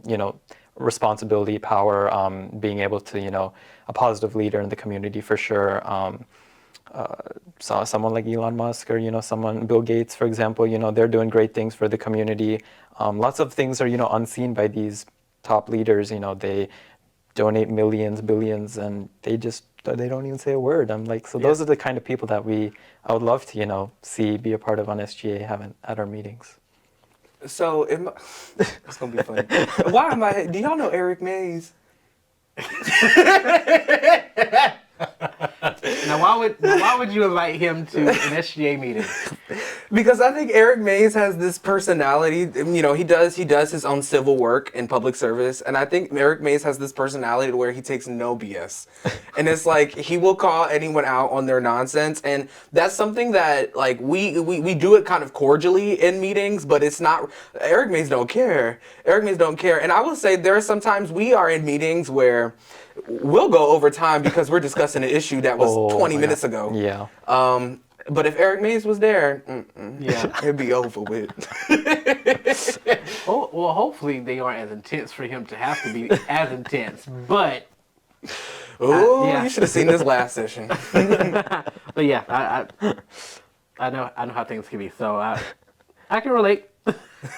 you know, responsibility, power, being able to, you know, a positive leader in the community for sure. So someone like Elon Musk or, you know, someone, Bill Gates, for example, you know, they're doing great things for the community. Lots of things are, you know, unseen by these top leaders. You know, they donate millions, billions, and they don't even say a word. I'm like, so those are the kind of people that I would love to, you know, see, be a part of on SGA, having at our meetings. So, it's going to be funny. Why am I, do y'all know Eric Mays? Now, why would you invite him to an SGA meeting? Because I think Eric Mays has this personality. You know, he does his own civil work in public service, and I think Eric Mays has this personality where he takes no BS, and it's like he will call anyone out on their nonsense, and that's something that like we do it kind of cordially in meetings, but it's not. Eric Mays don't care. Eric Mays don't care, and I will say there are sometimes we are in meetings where we'll go over time because we're discussing an issue that was 20 minutes ago. Yeah. But if Eric Mays was there, it'd be over with. Well, hopefully they aren't as intense for him to have to be as intense. But you should have seen this last session. But yeah, I know how things can be. So I can relate.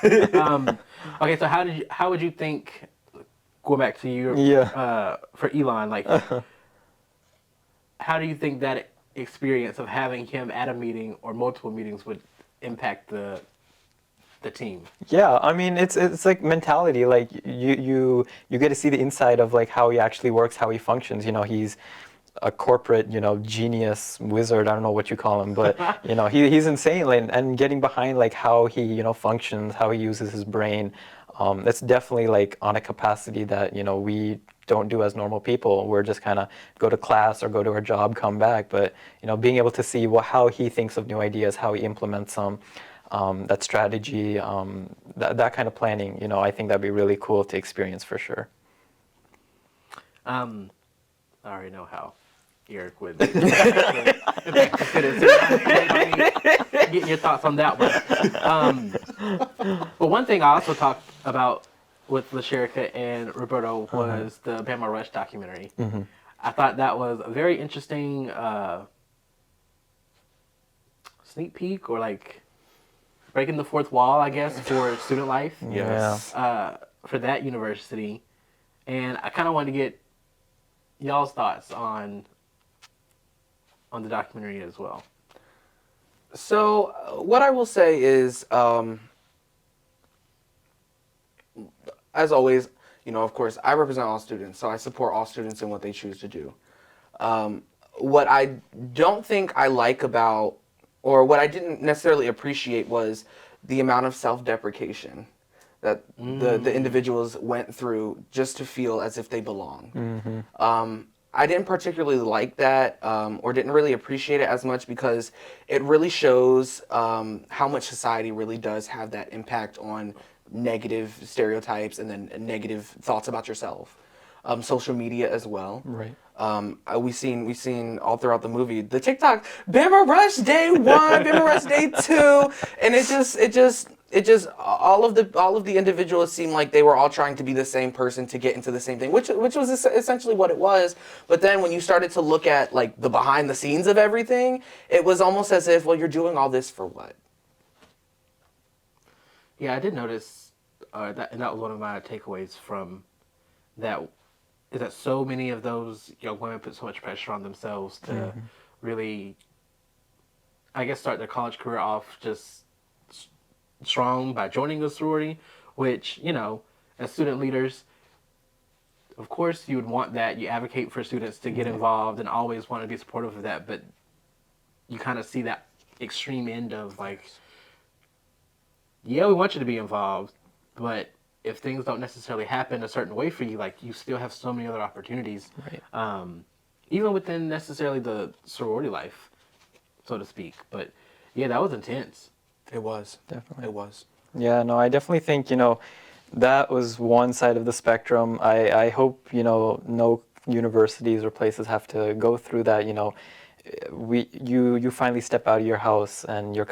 Okay, so how would you think? Going back to you, for Elon, like, how do you think that experience of having him at a meeting or multiple meetings would impact the team? Yeah, I mean, it's like mentality. Like you get to see the inside of like how he actually works, how he functions. You know, he's a corporate, you know, genius wizard. I don't know what you call him, but you know, he's insane. And getting behind like how he, you know, functions, how he uses his brain. That's definitely like on a capacity that, you know, we don't do as normal people. We're just kind of go to class or go to our job, come back. But, you know, being able to see how he thinks of new ideas, how he implements them, that strategy, that kind of planning, you know, I think that'd be really cool to experience for sure. I already know how Eric would get your thoughts on that one. But one thing I also talked about with LaSherrica and Roberto was the Bama Rush documentary. I thought that was a very interesting sneak peek, or like breaking the fourth wall, I guess, for student life. Yes. For that university. And I kind of wanted to get y'all's thoughts on the documentary as well. So what I will say is, as always, you know, of course, I represent all students, so I support all students in what they choose to do. What I don't think I like about, or what I didn't necessarily appreciate, was the amount of self-deprecation that the individuals went through just to feel as if they belong. I didn't particularly like that, or didn't really appreciate it as much, because it really shows how much society really does have that impact on negative stereotypes and then negative thoughts about yourself. social media as well. Right. We seen all throughout the movie the TikTok Bama Rush Day 1, Bama Rush Day 2, and it just all of the individuals seemed like they were all trying to be the same person to get into the same thing, which was essentially what it was. But then when you started to look at like the behind the scenes of everything, it was almost as if, well, you're doing all this for what? Yeah, I did notice that, and that was one of my takeaways from that. Is that so many of those young women put so much pressure on themselves to really, I guess, start their college career off just strong by joining a sorority, which, you know, as student leaders, of course you would want that. You advocate for students to get involved and always want to be supportive of that, but you kind of see that extreme end of like, yeah, we want you to be involved, but if things don't necessarily happen a certain way for you, like you still have so many other opportunities, Right. Even within necessarily the sorority life, so to speak. But yeah, that was intense. It was. Definitely. It was. Yeah, no, I definitely think, that was one side of the spectrum. I hope, no universities or places have to go through that, you finally step out of your house and you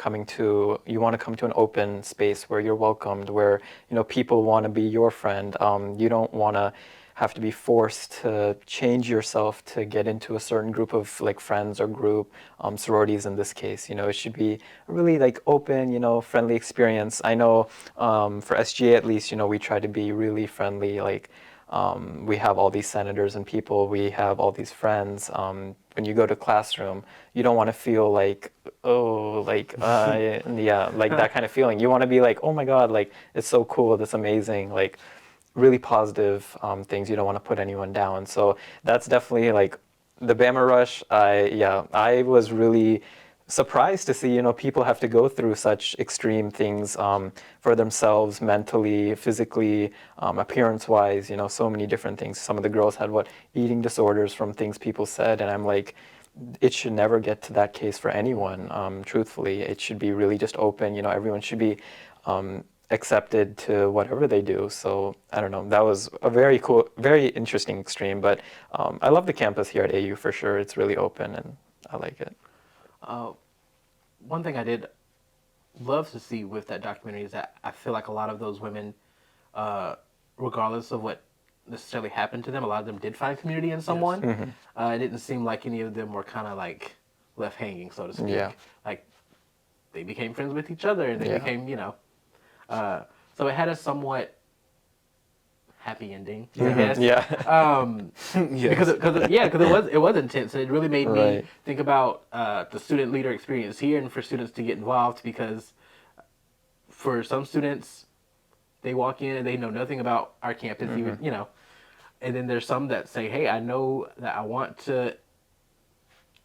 want to come to an open space where you're welcomed, where, people want to be your friend. You don't want to have to be forced to change yourself to get into a certain group of like friends or group, sororities in this case. It should be a really like open, friendly experience. I know for SGA at least, we try to be really friendly. Like we have all these senators and people, we have all these friends. When you go to classroom, you don't want to feel like, oh, like, yeah, like that kind of feeling. You want to be like, oh my God, like it's so cool, that's amazing, like really positive things. You don't want to put anyone down. So that's definitely like the Bama Rush. I was really surprised to see, people have to go through such extreme things for themselves, mentally, physically, appearance-wise, so many different things. Some of the girls had eating disorders from things people said, and I'm like, it should never get to that case for anyone, truthfully. It should be really just open, everyone should be accepted to whatever they do. So I don't know, that was a very cool, very interesting extreme, but I love the campus here at AU for sure. It's really open and I like it. One thing I did love to see with that documentary is that I feel like a lot of those women, regardless of what necessarily happened to them, a lot of them did find community in someone. It didn't seem like any of them were kind of like left hanging, so to speak. Yeah. Like they became friends with each other and they became, so it had a somewhat happy ending, I guess. Yeah. Because it was intense, and it really made me Right. think about the student leader experience here, and for students to get involved. Because for some students, they walk in and they know nothing about our campus, even and then there's some that say, "Hey, I know that I want to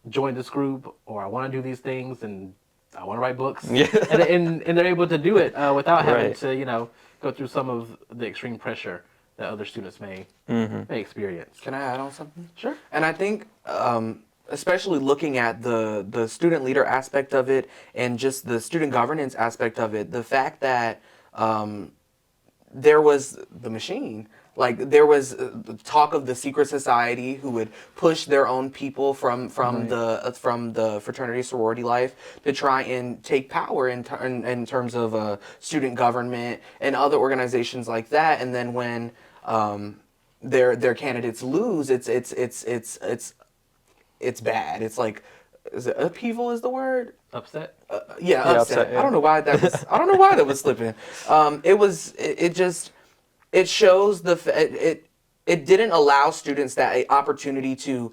join this group, or I want to do these things, and I want to write books." Yeah. and they're able to do it without having Right. to go through some of the extreme pressure that other students may experience. Can I add on something? Sure. And I think, especially looking at the student leader aspect of it and just the student governance aspect of it, the fact that there was the machine. Like there was talk of the secret society who would push their own people from the fraternity sorority life to try and take power in terms of student government and other organizations like that. And then when their candidates lose, it's bad. It's like, is it upheaval is the word? Upset. Yeah, upset. yeah. I don't know why that was slipping. It shows it didn't allow students that opportunity to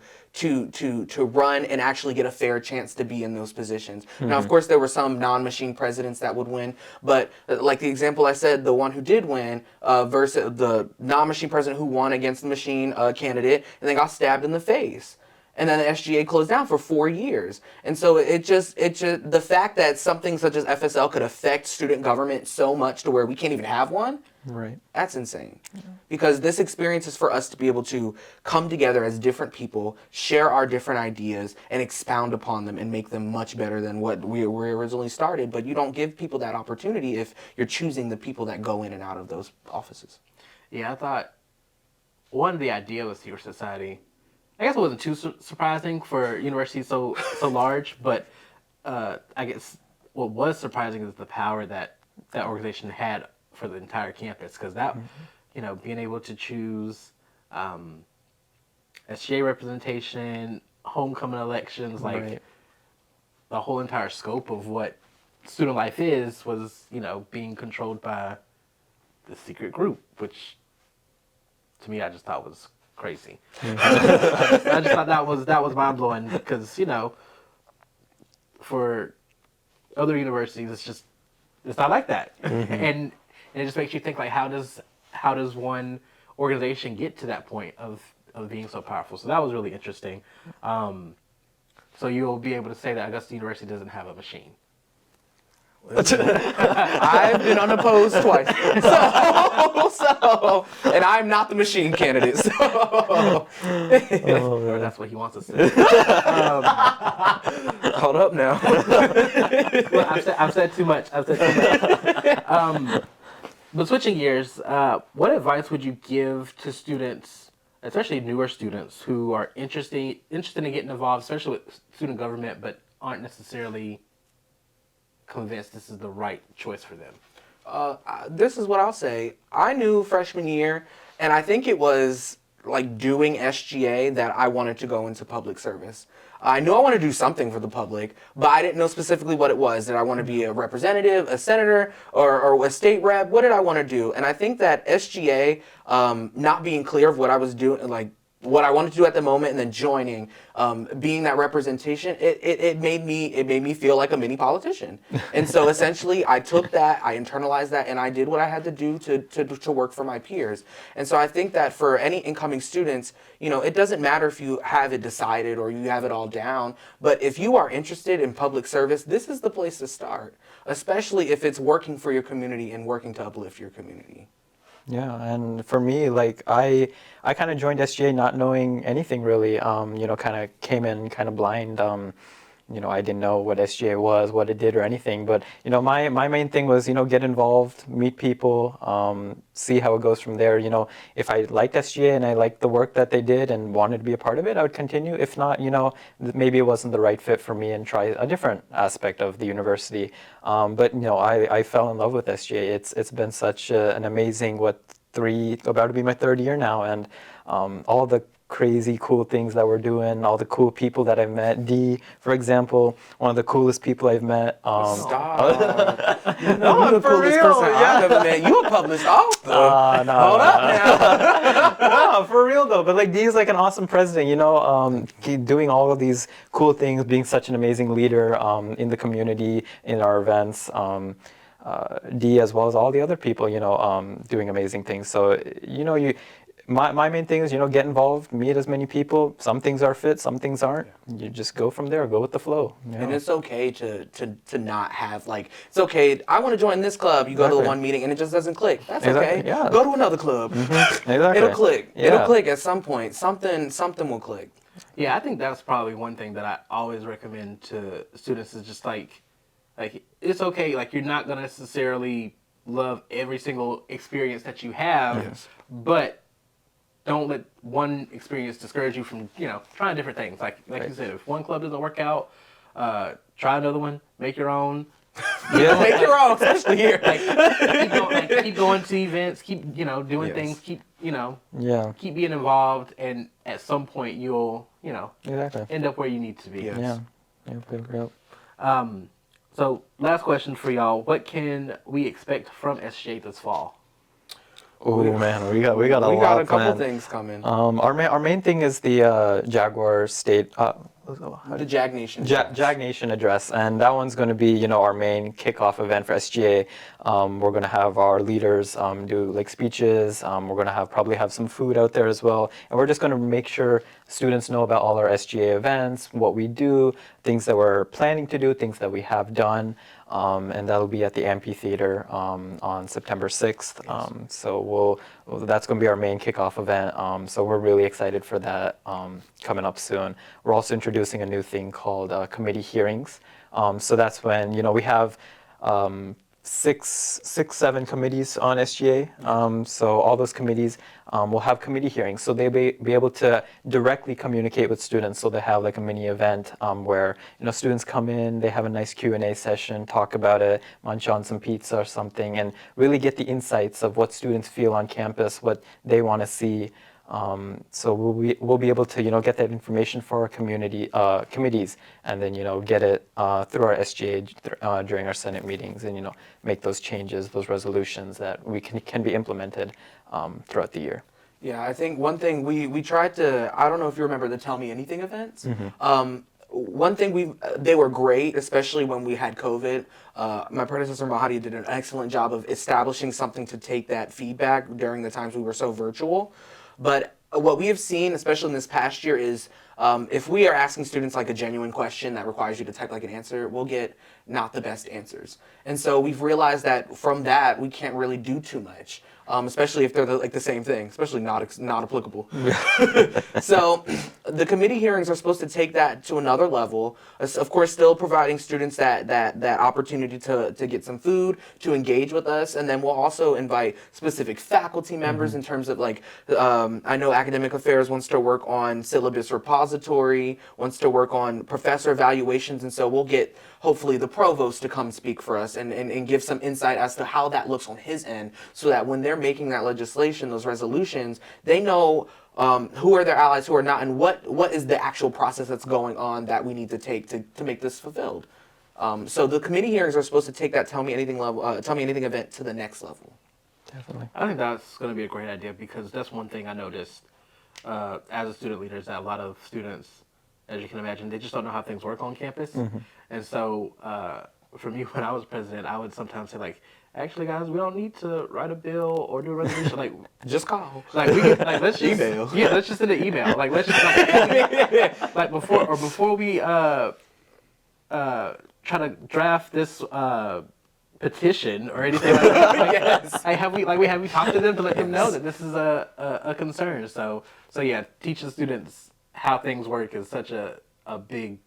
run and actually get a fair chance to be in those positions. Now, of course, there were some non-machine presidents that would win, but like the example I said, the one who did win versus the non-machine president who won against the machine candidate and then got stabbed in the face. And then the SGA closed down for 4 years. And so it just the fact that something such as FSL could affect student government so much to where we can't even have one, Right. that's insane. Because this experience is for us to be able to come together as different people, share our different ideas, and expound upon them and make them much better than what we originally started. But you don't give people that opportunity if you're choosing the people that go in and out of those offices. Yeah, I thought one, the idea of a secret society, I guess it wasn't too surprising for universities so large, but I guess what was surprising is the power that that organization had for the entire campus, because that, being able to choose SGA representation, homecoming elections, like Right. the whole entire scope of what student life is was, being controlled by the secret group, which to me I just thought was crazy. I just thought that was mind blowing because for other universities it's not like that, and it just makes you think like how does one organization get to that point of being so powerful? So that was really interesting. So you'll be able to say that Augusta University doesn't have a machine. I've been unopposed twice. So, and I'm not the machine candidate. So, Or that's what he wants us to do. hold up now. Well, I've said too much. But switching gears, what advice would you give to students, especially newer students, who are interested in getting involved, especially with student government, but aren't necessarily convinced this is the right choice for them? This is what I'll say. I knew freshman year, and I think it was like doing SGA that I wanted to go into public service. I knew I wanted to do something for the public, but I didn't know specifically what it was. Did I want to be a representative, a senator, or a state rep? What did I want to do? And I think that SGA, not being clear of what I was doing, like what I wanted to do at the moment, and then joining, being that representation, it made me feel like a mini politician. And so essentially, I took that, I internalized that, and I did what I had to do to work for my peers. And so I think that for any incoming students, it doesn't matter if you have it decided or you have it all down, but if you are interested in public service, this is the place to start, especially if it's working for your community and working to uplift your community. Yeah, and for me, like I kind of joined SGA not knowing anything really. Kind of came in kind of blind. I didn't know what SGA was, what it did, or anything. But my main thing was get involved, meet people, see how it goes from there. If I liked SGA and I liked the work that they did and wanted to be a part of it, I would continue. If not, maybe it wasn't the right fit for me and try a different aspect of the university. But I fell in love with SGA. It's been such an amazing about to be my third year now, and all the crazy cool things that we're doing, all the cool people that I've met. Dee, for example, one of the coolest people I've met. Stop. No, You're the for coolest real, person yeah. I've ever met. You a published author. No, Hold up now. no, for real though. But like Dee's like an awesome president, doing all of these cool things, being such an amazing leader in the community, in our events. Dee, as well as all the other people, doing amazing things. So my main thing is get involved, meet as many people. Some things are fit, some things aren't. You just go from there, go with the flow. And it's okay to not have it's okay. I want to join this club. You go to the Exactly. one meeting and it just doesn't click. That's Exactly, okay. yeah. Go to another club. Exactly. It'll click. Yeah. It'll click at some point. Something will click. Yeah, I think that's probably one thing that I always recommend to students is just like it's okay. Like you're not gonna necessarily love every single experience that you have, but don't let one experience discourage you from trying different things. Like you said, if one club doesn't work out, try another one, make your own. Yeah. Make your own, especially here. Keep going to events, keep doing Yes. things, keep Yeah. keep being involved, and at some point you'll Exactly. end up where you need to be. Yeah. Yeah. Yep. So last question for y'all: what can we expect from SGA this fall? Oh man, we got We a lot got a couple planned. things coming. Our main thing is the Jaguar State. The Jag Nation. Jag Nation address, and that one's going to be, our main kickoff event for SGA. We're going to have our leaders do like speeches. We're going to probably have some food out there as well, and we're just going to make sure students know about all our SGA events, what we do, things that we're planning to do, things that we have done, and that'll be at the amphitheater on September 6th. So that's going to be our main kickoff event. So we're really excited for that coming up soon. We're also introducing a new thing called committee hearings. So that's when we have seven committees on SGA. So all those committees will have committee hearings. So they'll be able to directly communicate with students. So they have like a mini event where students come in, they have a nice Q&A session, talk about it, munch on some pizza or something, and really get the insights of what students feel on campus, what they want to see. So we'll be able to get that information for our community committees, and then get it through our SGA during our Senate meetings, and make those changes, those resolutions that we can be implemented throughout the year. Yeah, I think one thing we tried to, I don't know if you remember the Tell Me Anything events. One thing they were great, especially when we had COVID. My predecessor Mahadi did an excellent job of establishing something to take that feedback during the times we were so virtual. But what we have seen, especially in this past year, is if we are asking students like a genuine question that requires you to type like an answer, we'll get not the best answers. And so we've realized that from that, we can't really do too much. Especially if they're the same thing, especially not applicable. So the committee hearings are supposed to take that to another level. Of course, still providing students that opportunity to get some food, to engage with us, and then we'll also invite specific faculty members in terms of I know academic affairs wants to work on syllabus repository, wants to work on professor evaluations, and so we'll get hopefully the provost to come speak for us and give some insight as to how that looks on his end, so that when they're making that legislation, those resolutions, they know who are their allies, who are not, and what is the actual process that's going on that we need to take to make this fulfilled. So the committee hearings are supposed to take that Tell Me Anything event to the next level. Definitely. I think that's going to be a great idea, because that's one thing I noticed as a student leader, is that a lot of students, as you can imagine, they just don't know how things work on campus. And so for me, when I was president, I would sometimes say actually, guys, we don't need to write a bill or do a resolution. Just call. We can, let's just Email. Yeah, let's just send an email. Let's just before we try to draft this petition or anything like that. Yes. Have we talked to them to let them know that this is a concern? So yeah, teaching students how things work is such a big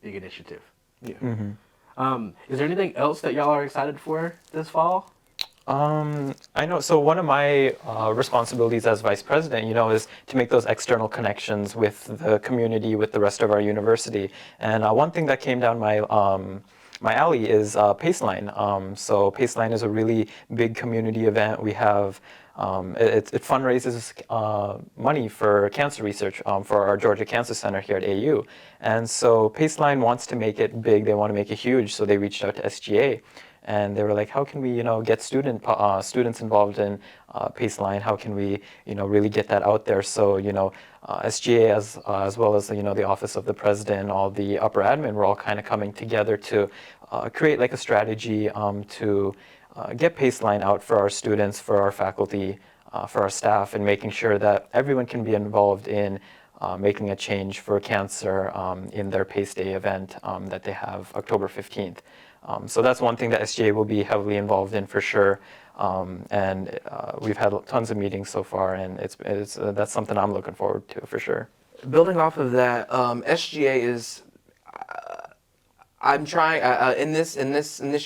initiative. Yeah. Is there anything else that y'all are excited for this fall? I know. So one of my responsibilities as vice president, is to make those external connections with the community, with the rest of our university. And one thing that came down my alley is Paceline. So Paceline is a really big community event. We have it fundraises money for cancer research for our Georgia Cancer Center here at AU. And so Paceline wants to make it big. They want to make it huge. So they reached out to SGA. And they were like, how can we, get students involved in Paceline? How can we, really get that out there? So, SGA as well as, the Office of the President, all the upper admin, were all kind of coming together to create a strategy to get Paceline out for our students, for our faculty, for our staff, and making sure that everyone can be involved in making a change for cancer in their Pace Day event that they have October 15th. So that's one thing that SGA will be heavily involved in for sure, and we've had tons of meetings so far, and that's something I'm looking forward to for sure. Building off of that, SGA is. I'm trying in this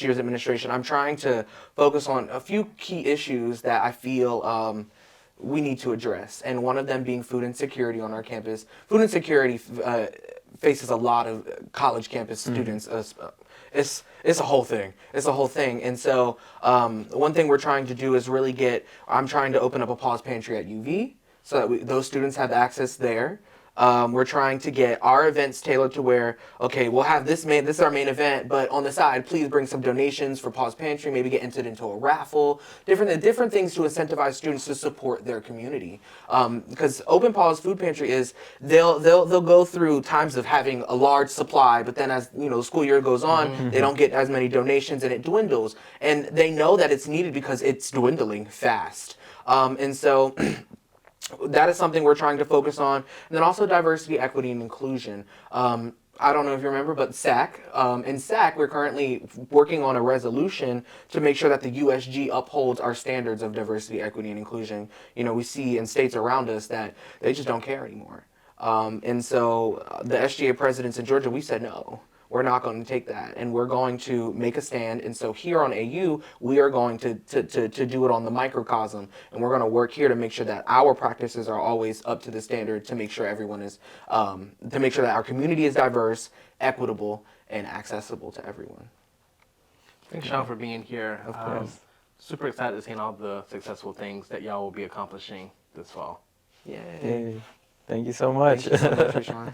year's administration. I'm trying to focus on a few key issues that I feel we need to address, and one of them being food insecurity on our campus. Food insecurity faces a lot of college campus students. It's a whole thing. It's a whole thing. And so one thing we're trying to do is really I'm trying to open up a pause pantry at UV so that those students have access there. We're trying to get our events tailored to where, okay, we'll have this is our main event, but on the side, please bring some donations for Pause Pantry, maybe get entered into a raffle, different things to incentivize students to support their community. Because Open Pause Food Pantry is, they'll go through times of having a large supply, but then as the school year goes on, they don't get as many donations and it dwindles. And they know that it's needed because it's dwindling fast. And so that is something we're trying to focus on. And then also diversity, equity, and inclusion. I don't know if you remember, but SAC. In SAC, we're currently working on a resolution to make sure that the USG upholds our standards of diversity, equity, and inclusion. We see in states around us that they just don't care anymore. And so the SGA presidents in Georgia, we said no. we're not going to take that, and we're going to make a stand. And so here on AU, we are going to do it on the microcosm, and we're going to work here to make sure that our practices are always up to the standard, to make sure everyone is, to make sure that our community is diverse, equitable, and accessible to everyone. Thanks, Sean, for being here. Of course. Super excited to see all the successful things that y'all will be accomplishing this fall. Yay. Hey, thank you so much. Thank you so much, Rashawn.